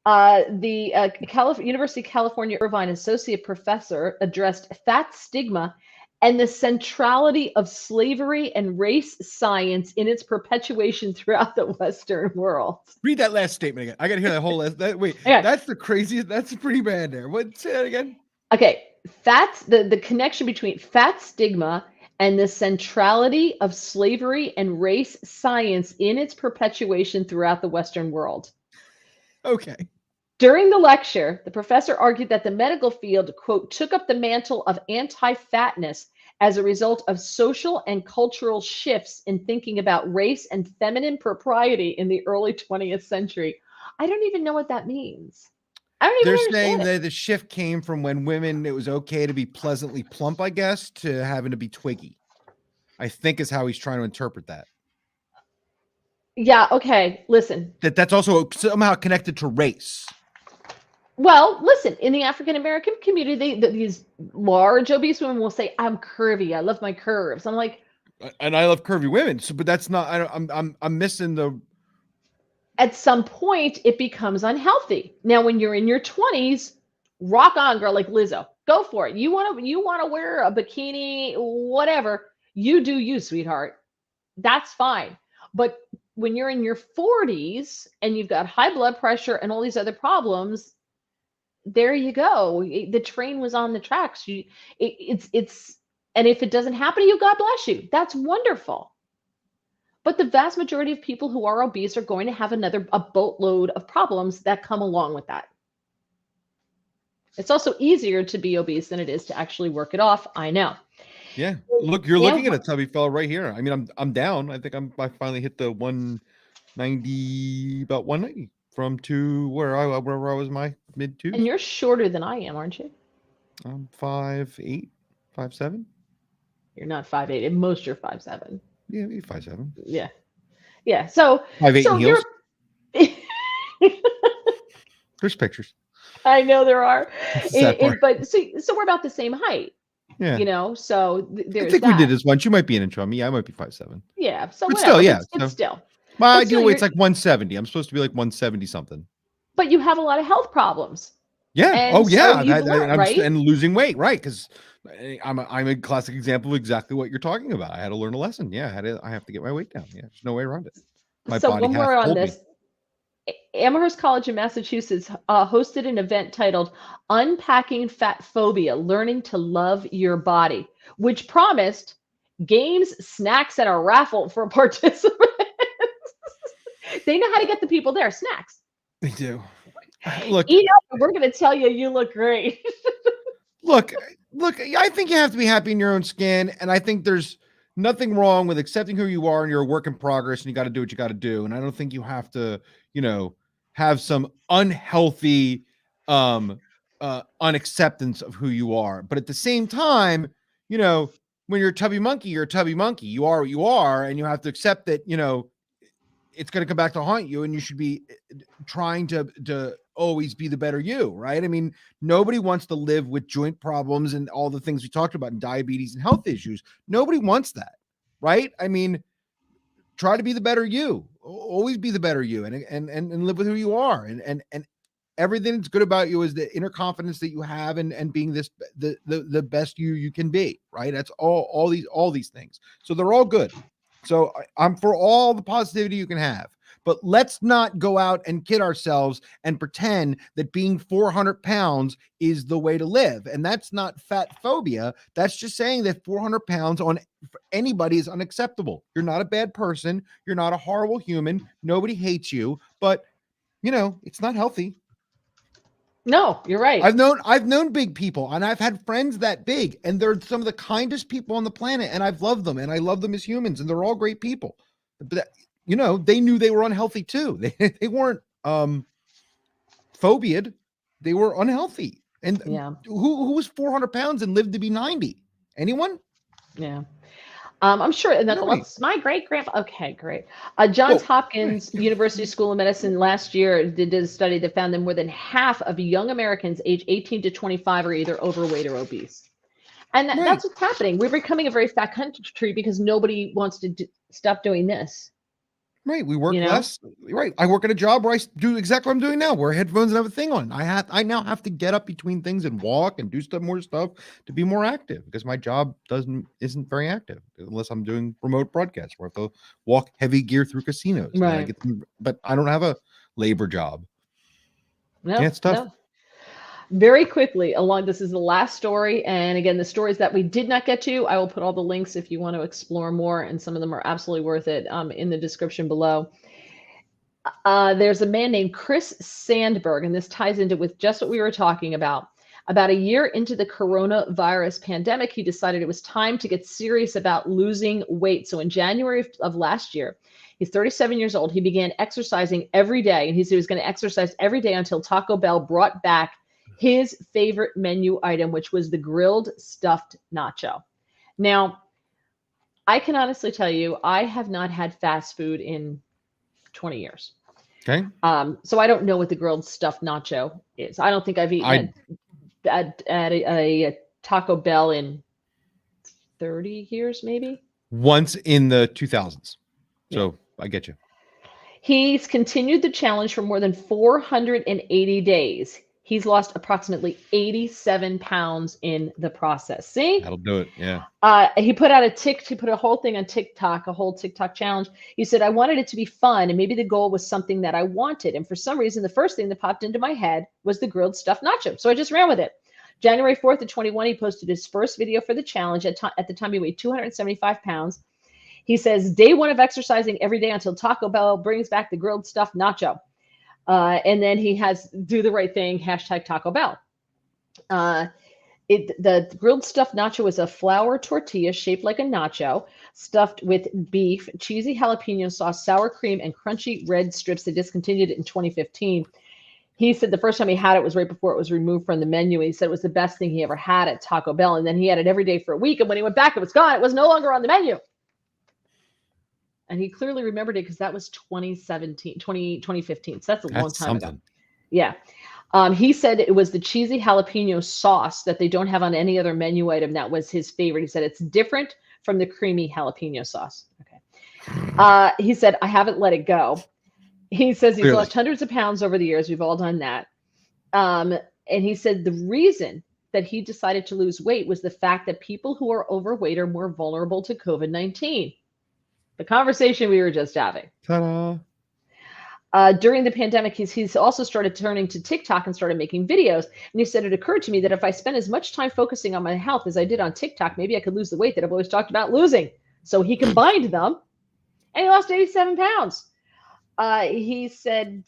[SPEAKER 2] The University of California, Irvine associate professor addressed fat stigma and the centrality of slavery and race science in its perpetuation throughout the Western world.
[SPEAKER 1] Read that last statement again. I got to hear that whole last. That's the craziest. That's pretty bad there. What? Say that again.
[SPEAKER 2] Okay, the connection between fat stigma and the centrality of slavery and race science in its perpetuation throughout the Western world.
[SPEAKER 1] Okay.
[SPEAKER 2] During the lecture, the professor argued that the medical field, quote, took up the mantle of anti-fatness as a result of social and cultural shifts in thinking about race and feminine propriety in the early 20th century. I don't even know what that means. I don't even understand.
[SPEAKER 1] They're saying that the shift came from when women, it was okay to be pleasantly plump, I guess, to having to be twiggy. I think is how he's trying to interpret that.
[SPEAKER 2] Yeah, okay, listen.
[SPEAKER 1] That's also somehow connected to race.
[SPEAKER 2] Well, listen, in the African-American community, these large obese women will say, I'm curvy. I love my curves. I'm like,
[SPEAKER 1] and I love curvy women. So, but that's not, I'm missing the.
[SPEAKER 2] At some point it becomes unhealthy. Now, when you're in your 20s, rock on, girl, like Lizzo, go for it. You want to wear a bikini, whatever, you do you, sweetheart. That's fine. But when you're in your 40s and you've got high blood pressure and all these other problems, there you go. The train was on the tracks. And if it doesn't happen to you, God bless you. That's wonderful. But the vast majority of people who are obese are going to have a boatload of problems that come along with that. It's also easier to be obese than it is to actually work it off. I know.
[SPEAKER 1] Yeah. Look, you're looking at a tubby fella right here. I mean, I'm down. I think I finally hit the 190, about 190 from to where I was my mid two.
[SPEAKER 2] And you're shorter than I am, aren't you?
[SPEAKER 1] I'm 5'8", 5'7".
[SPEAKER 2] You're not 5'8". At most, you're 5'7".
[SPEAKER 1] Yeah, maybe 5'7".
[SPEAKER 2] Yeah. Yeah. So
[SPEAKER 1] 5'8" in heels. There's pictures.
[SPEAKER 2] I know there are. But so we're about the same height.
[SPEAKER 1] Yeah.
[SPEAKER 2] You know, so there's
[SPEAKER 1] I think we did this once. You might be an inch on me. I might be 5'7".
[SPEAKER 2] Yeah. So
[SPEAKER 1] but
[SPEAKER 2] whatever.
[SPEAKER 1] Still, yeah.
[SPEAKER 2] But still.
[SPEAKER 1] My ideal weight's like 170. I'm supposed to be like 170 something.
[SPEAKER 2] But you have a lot of health problems.
[SPEAKER 1] Yeah.
[SPEAKER 2] And right?
[SPEAKER 1] And losing weight, right? Because I'm a classic example of exactly what you're talking about. I had to learn a lesson. Yeah, I have to get my weight down. Yeah, there's no way around it. My
[SPEAKER 2] so
[SPEAKER 1] body
[SPEAKER 2] when we're on this, Amherst College in Massachusetts hosted an event titled Unpacking Fatphobia, Learning to Love Your Body, which promised games, snacks, and a raffle for participants. They know how to get the people there. Snacks.
[SPEAKER 1] They do. Look,
[SPEAKER 2] Eat up, we're going to tell you you look great.
[SPEAKER 1] look. I think you have to be happy in your own skin, and I think there's nothing wrong with accepting who you are, and you're a work in progress, and you got to do what you got to do. And I don't think you have to, have some unhealthy, unacceptance of who you are. But at the same time, when you're a tubby monkey, you're a tubby monkey. You are what you are, and you have to accept that, it's going to come back to haunt you, and you should be trying to always be the better you, right? I mean, nobody wants to live with joint problems and all the things we talked about, and diabetes and health issues. Nobody wants that, right? I mean, try to be the better you. Always be the better you, and live with who you are, and everything that's good about you is the inner confidence that you have, and being the best you can be, right? That's all these things. So they're all good. So I'm for all the positivity you can have, but let's not go out and kid ourselves and pretend that being 400 pounds is the way to live. And that's not fat phobia. That's just saying that 400 pounds on anybody is unacceptable. You're not a bad person. You're not a horrible human. Nobody hates you, but it's not healthy.
[SPEAKER 2] No, you're right.
[SPEAKER 1] I've known big people, and I've had friends that big, and they're some of the kindest people on the planet, and I've loved them, and I love them as humans, and they're all great people. But they knew they were unhealthy too. They weren't phobiaed. They were unhealthy. And who was 400 pounds and lived to be 90? Anyone?
[SPEAKER 2] Yeah. I'm sure. And that's my great grandpa. Okay, great. Johns Hopkins University School of Medicine last year did a study that found that more than half of young Americans aged 18 to 25 are either overweight or obese. And that's what's happening. We're becoming a very fat country because nobody wants to stop doing this.
[SPEAKER 1] Right. We work less. Right. I work at a job where I do exactly what I'm doing now, wear headphones and have a thing on. I now have to get up between things and walk and do more stuff to be more active, because my job isn't very active unless I'm doing remote broadcasts where I have to walk heavy gear through casinos.
[SPEAKER 2] Right.
[SPEAKER 1] But I don't have a labor job.
[SPEAKER 2] No,
[SPEAKER 1] it's tough.
[SPEAKER 2] No. Very quickly along, this is the last story. And again, the stories that we did not get to, I will put all the links if you want to explore more. And some of them are absolutely worth it in the description below. There's a man named Chris Sandberg, and this ties into with just what we were talking about. About a year into the coronavirus pandemic, he decided it was time to get serious about losing weight. So in January of last year, he's 37 years old. He began exercising every day, and he said he was going to exercise every day until Taco Bell brought back his favorite menu item, which was the grilled stuffed nacho. Now, I can honestly tell you, I have not had fast food in 20 years.
[SPEAKER 1] Okay.
[SPEAKER 2] So I don't know what the grilled stuffed nacho is. I don't think I've eaten at a Taco Bell in 30 years, maybe.
[SPEAKER 1] Once in the 2000s. So I get you.
[SPEAKER 2] He's continued the challenge for more than 480 days. He's lost approximately 87 pounds in the process. See?
[SPEAKER 1] That'll do it. Yeah.
[SPEAKER 2] He put a whole thing on TikTok, a whole TikTok challenge. He said, I wanted it to be fun, and maybe the goal was something that I wanted. And for some reason, the first thing that popped into my head was the grilled stuffed nacho. So I just ran with it. January 4th of 21, he posted his first video for the challenge. At the time, he weighed 275 pounds. He says, day one of exercising every day until Taco Bell brings back the grilled stuffed nacho. And then he has do the right thing, hashtag Taco Bell. The grilled stuffed nacho is a flour tortilla shaped like a nacho, stuffed with beef, cheesy jalapeno sauce, sour cream, and crunchy red strips. They discontinued it in 2015. He said the first time he had it was right before it was removed from the menu. He said it was the best thing he ever had at Taco Bell. And then he had it every day for a week. And when he went back, it was gone. It was no longer on the menu. And he clearly remembered it because that was 2015. So that's a long time ago. Yeah. He said it was the cheesy jalapeno sauce that they don't have on any other menu item. That was his favorite. He said it's different from the creamy jalapeno sauce. Okay. He said, I haven't let it go. He says he's lost hundreds of pounds over the years. We've all done that. And he said the reason that he decided to lose weight was the fact that people who are overweight are more vulnerable to COVID-19. The conversation we were just having.
[SPEAKER 1] Ta-da.
[SPEAKER 2] during the pandemic, he's also started turning to TikTok and started making videos. And he said, it occurred to me that if I spent as much time focusing on my health as I did on TikTok, maybe I could lose the weight that I've always talked about losing. So he combined them, and he lost 87 pounds. He said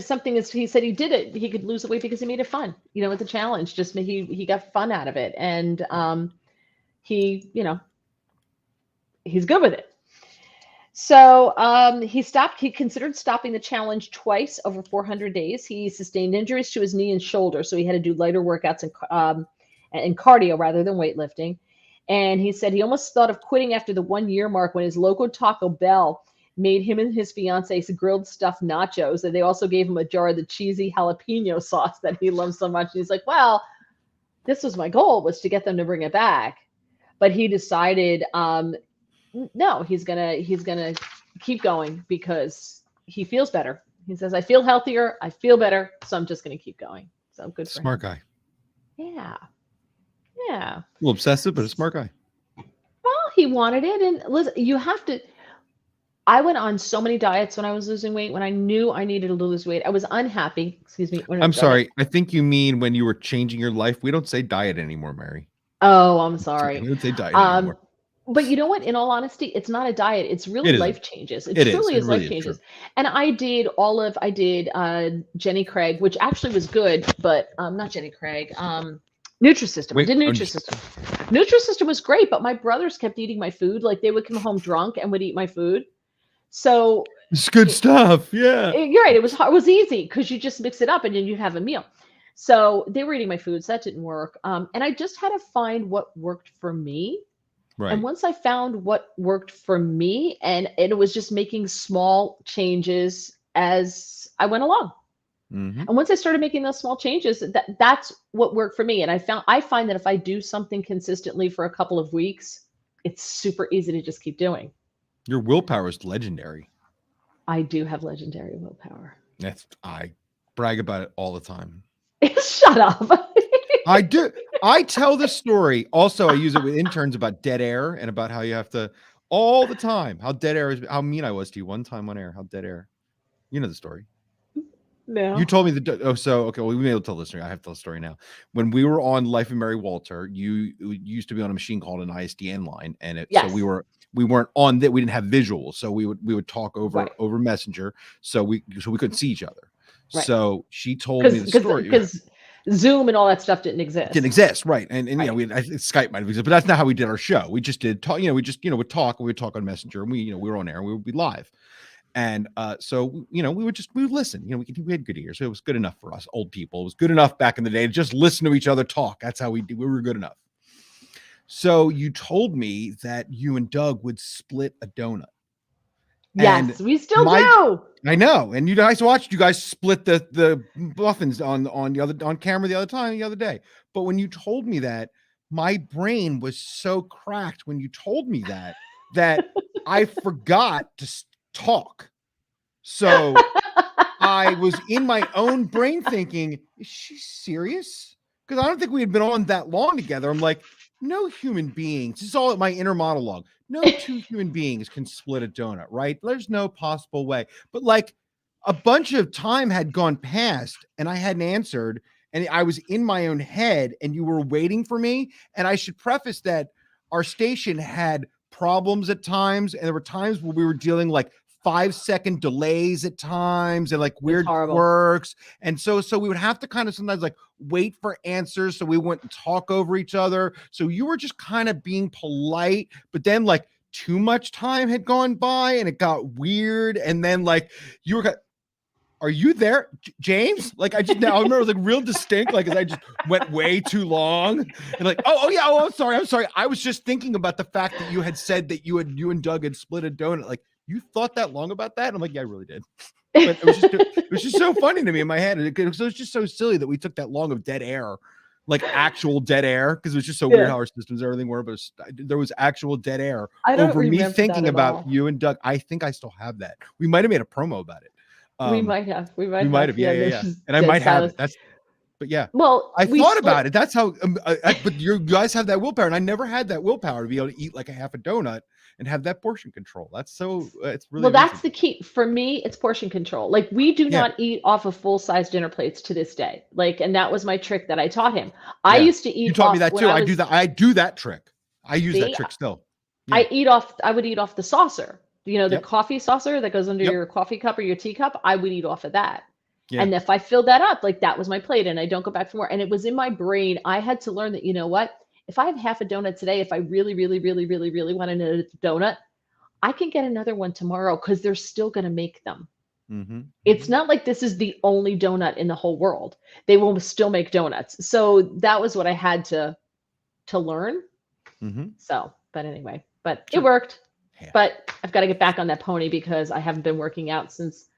[SPEAKER 2] something is, he said he did it. He could lose the weight because he made it fun. You know, it's a challenge. Just he got fun out of it. And he, you know, he's good with it. So he considered stopping the challenge twice over 400 days. He sustained injuries to his knee and shoulder, so he had to do lighter workouts and cardio rather than weightlifting. And he said he almost thought of quitting after the 1 year mark when his local Taco Bell made him and his fiance grilled stuffed nachos. And they also gave him a jar of the cheesy jalapeno sauce that he loves so much. And he's like, well, this was my goal, was to get them to bring it back. But he decided, no, he's gonna keep going because he feels better. He says, I feel healthier, I feel better, so I'm just gonna keep going. So good for
[SPEAKER 1] Smart
[SPEAKER 2] him.
[SPEAKER 1] guy.
[SPEAKER 2] Yeah. Yeah.
[SPEAKER 1] A little obsessive, but a smart guy.
[SPEAKER 2] Well, he wanted it. And listen, you have to, I went on so many diets when I was losing weight. When I knew I needed to lose weight, I was unhappy. Excuse me.
[SPEAKER 1] I'm sorry. I think you mean when you were changing your life. We don't say diet anymore, Mary.
[SPEAKER 2] Oh, I'm sorry.
[SPEAKER 1] We don't say diet anymore.
[SPEAKER 2] But you know what? In all honesty, it's not a diet. It's really life changes. It truly is life changes. And I did Jenny Craig, which actually was good, but not Jenny Craig. Nutrisystem. I did Nutrisystem. Nutrisystem was great, but my brothers kept eating my food. Like they would come home drunk and would eat my food. So
[SPEAKER 1] it's good stuff. Yeah.
[SPEAKER 2] You're right. It was easy because you just mix it up and then you'd have a meal. So they were eating my food, so that didn't work. And I just had to find what worked for me. Right. And once I found what worked for me, and it was just making small changes as I went along. Mm-hmm. And once I started making those small changes, that's what worked for me. And I find that if I do something consistently for a couple of weeks, it's super easy to just keep doing.
[SPEAKER 1] Your willpower is legendary.
[SPEAKER 2] I do have legendary willpower.
[SPEAKER 1] I brag about it all the time.
[SPEAKER 2] Shut up.
[SPEAKER 1] I do. I tell the story. Also, I use it with interns about dead air and about how you have to all the time. How dead air is. How mean I was to you one time on air. How dead air. You know the story.
[SPEAKER 2] No.
[SPEAKER 1] You told me that. Oh, so okay. Well, we may able to tell the story. I have to tell the story now. When we were on Life of Mary Walter, you used to be on a machine called an ISDN line, and so we weren't on that. We didn't have visuals, so we would talk over Messenger, so we couldn't see each other. Right. So she told me the story
[SPEAKER 2] because Zoom and all that stuff didn't exist.
[SPEAKER 1] Right? And right. You know, Skype might have existed, but that's not how we did our show. We just did talk. You know, would talk, and we would talk on Messenger, and we were on air, and we would be live. And so we would listen. You know, we had good ears, so it was good enough for us old people. It was good enough back in the day to just listen to each other talk. That's how we were good enough. So you told me that you and Doug would split a donut.
[SPEAKER 2] Yes, we still do.
[SPEAKER 1] I know, and you guys watched you guys split the muffins on camera the other day. But when you told me that, my brain was so cracked when you told me that I forgot to talk. So I was in my own brain thinking, is she serious? Because I don't think we had been on that long together. I'm like, no human beings. This is all my inner monologue. No two human beings can split a donut, right? There's no possible way. But like a bunch of time had gone past and I hadn't answered, and I was in my own head and you were waiting for me. And I should preface that our station had problems at times, and there were times where we were dealing like 5-second delays at times and like weird quirks. And so we would have to kind of sometimes like wait for answers so we wouldn't talk over each other. So you were just kind of being polite, but then like too much time had gone by and it got weird. And then like you were are you there, James? Like I remember it was like real distinct, like as I just went way too long and like, I'm sorry. I was just thinking about the fact that you had said that you and Doug had split a donut. Like, you thought that long about that? And I'm like, yeah, I really did. But it was just so funny to me in my head. It was just so silly that we took that long of dead air, like actual dead air, because it was just so weird how our systems, everything were. But there was actual dead air over me thinking about you and Doug. I think I still have that. We might have made a promo about it.
[SPEAKER 2] We might have.
[SPEAKER 1] Yeah. And I might have it. But yeah,
[SPEAKER 2] Well,
[SPEAKER 1] I
[SPEAKER 2] we
[SPEAKER 1] thought
[SPEAKER 2] split.
[SPEAKER 1] about it. That's how. But you guys have that willpower, and I never had that willpower to be able to eat like a half a donut and have that portion control. That's so. It's really.
[SPEAKER 2] Well, that's
[SPEAKER 1] amazing.
[SPEAKER 2] the key for me. It's portion control. Like we do
[SPEAKER 1] Yeah.
[SPEAKER 2] not eat off of full-size dinner plates to this day. Like, and that was my trick that I taught him. I
[SPEAKER 1] Yeah.
[SPEAKER 2] used to
[SPEAKER 1] You
[SPEAKER 2] eat
[SPEAKER 1] taught me
[SPEAKER 2] off
[SPEAKER 1] that
[SPEAKER 2] when
[SPEAKER 1] too.
[SPEAKER 2] I
[SPEAKER 1] I
[SPEAKER 2] was,
[SPEAKER 1] do that. I do that trick. I use that
[SPEAKER 2] see,
[SPEAKER 1] trick still. Yeah.
[SPEAKER 2] I would eat off the saucer. You know, the
[SPEAKER 1] Yep.
[SPEAKER 2] coffee saucer that goes under
[SPEAKER 1] Yep.
[SPEAKER 2] your coffee cup or your teacup. I would eat off of that.
[SPEAKER 1] Yeah.
[SPEAKER 2] And if I filled that up, like that was my plate, and I don't go back for more. And it was in my brain. I had to learn that, you know what? If I have half a donut today, if I really, really, really, really, really want a donut, I can get another one tomorrow because they're still going to make them.
[SPEAKER 1] Mm-hmm.
[SPEAKER 2] It's not like this is the only donut in the whole world. They will still make donuts. So that was what I had to learn.
[SPEAKER 1] Mm-hmm.
[SPEAKER 2] So, but anyway, but
[SPEAKER 1] Sure.
[SPEAKER 2] it worked.
[SPEAKER 1] Yeah.
[SPEAKER 2] But I've got to get back on that pony because I haven't been working out since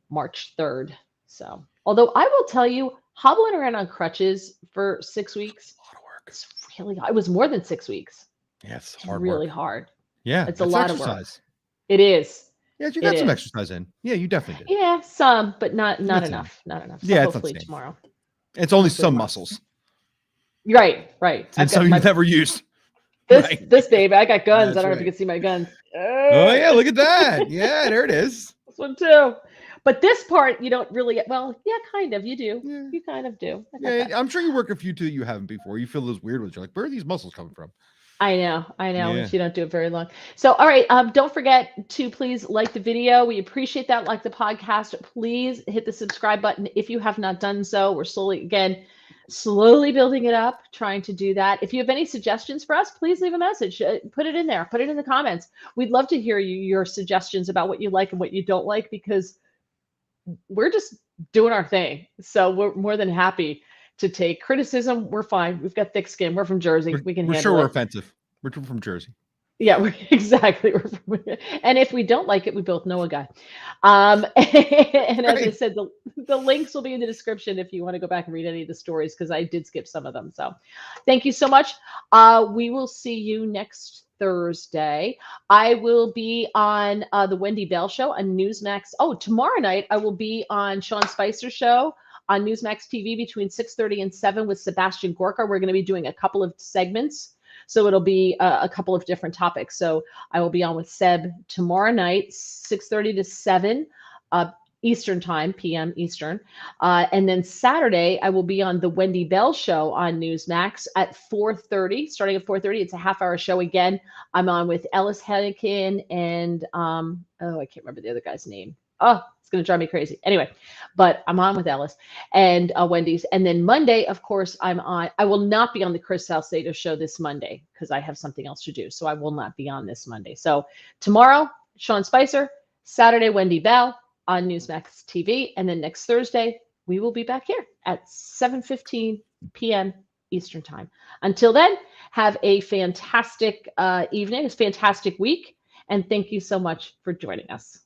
[SPEAKER 2] March 3rd. So, although I will tell you, hobbling around on crutches for 6 weeks,
[SPEAKER 1] A lot of work.
[SPEAKER 2] it's really, it was more than 6 weeks.
[SPEAKER 1] Yeah, it's
[SPEAKER 2] It's
[SPEAKER 1] hard
[SPEAKER 2] really
[SPEAKER 1] work.
[SPEAKER 2] hard.
[SPEAKER 1] Yeah,
[SPEAKER 2] It's a lot of work.
[SPEAKER 1] exercise.
[SPEAKER 2] It is.
[SPEAKER 1] Yeah, you
[SPEAKER 2] It
[SPEAKER 1] got some
[SPEAKER 2] is.
[SPEAKER 1] exercise in. Yeah, you definitely did.
[SPEAKER 2] Yeah, some, but not
[SPEAKER 1] got some.
[SPEAKER 2] enough. Not enough. So
[SPEAKER 1] Yeah, it's not
[SPEAKER 2] hopefully
[SPEAKER 1] the same.
[SPEAKER 2] tomorrow.
[SPEAKER 1] It's only
[SPEAKER 2] Hopefully
[SPEAKER 1] some
[SPEAKER 2] tomorrow.
[SPEAKER 1] muscles
[SPEAKER 2] Right.
[SPEAKER 1] and
[SPEAKER 2] I've
[SPEAKER 1] some
[SPEAKER 2] got
[SPEAKER 1] you've
[SPEAKER 2] my,
[SPEAKER 1] never used.
[SPEAKER 2] this
[SPEAKER 1] Right.
[SPEAKER 2] this baby. I got guns.
[SPEAKER 1] That's
[SPEAKER 2] I don't know if
[SPEAKER 1] right.
[SPEAKER 2] you can see my guns.
[SPEAKER 1] Oh yeah, look at that. Yeah, there it is.
[SPEAKER 2] This one too. But this part you don't really. Well, yeah, kind of. You do.
[SPEAKER 1] Yeah.
[SPEAKER 2] You kind of do. I got
[SPEAKER 1] Yeah,
[SPEAKER 2] that.
[SPEAKER 1] I'm sure you work a few too you haven't before. You feel those weird ones. You're like, where are these muscles coming from?
[SPEAKER 2] I know.
[SPEAKER 1] Yeah.
[SPEAKER 2] If you don't do it very long. So, all right. Don't forget to please like the video. We appreciate that. Like the podcast. Please hit the subscribe button if you have not done so. We're slowly building it up, trying to do that. If you have any suggestions for us, please leave a message. Put it in there. Put it in the comments. We'd love to hear your suggestions about what you like and what you don't like, because we're just doing our thing. So we're more than happy to take criticism. We're fine. We've got thick skin. We're from Jersey. We can
[SPEAKER 1] We're
[SPEAKER 2] handle
[SPEAKER 1] sure we're
[SPEAKER 2] it.
[SPEAKER 1] offensive. We're from Jersey.
[SPEAKER 2] Yeah, exactly. And if we don't like it, we both know a guy. And as I
[SPEAKER 1] Right.
[SPEAKER 2] said, the links will be in the description if you want to go back and read any of the stories, because I did skip some of them. So thank you so much. We will see you next Thursday. I will be on the Wendy Bell Show on Newsmax. Oh, tomorrow night I will be on Sean Spicer's show on Newsmax TV between 6:30 and 7 with Sebastian Gorka. We're going to be doing a couple of segments. So it'll be a couple of different topics. So I will be on with Seb tomorrow night, 6:30 to 7 Eastern time, PM Eastern. And then Saturday, I will be on the Wendy Bell Show on Newsmax at 4:30, starting at 4:30. It's a half-hour show again. I'm on with Ellis Hennikin and, I can't remember the other guy's name. Oh, it's going to drive me crazy. Anyway, but I'm on with Ellis and Wendy's. And then Monday, of course, I will not be on the Chris Salcedo show this Monday because I have something else to do. So I will not be on this Monday. So tomorrow, Sean Spicer, Saturday, Wendy Bell on Newsmax TV. And then next Thursday, we will be back here at 7:15 p.m. Eastern time. Until then, have a fantastic evening, a fantastic week. And thank you so much for joining us.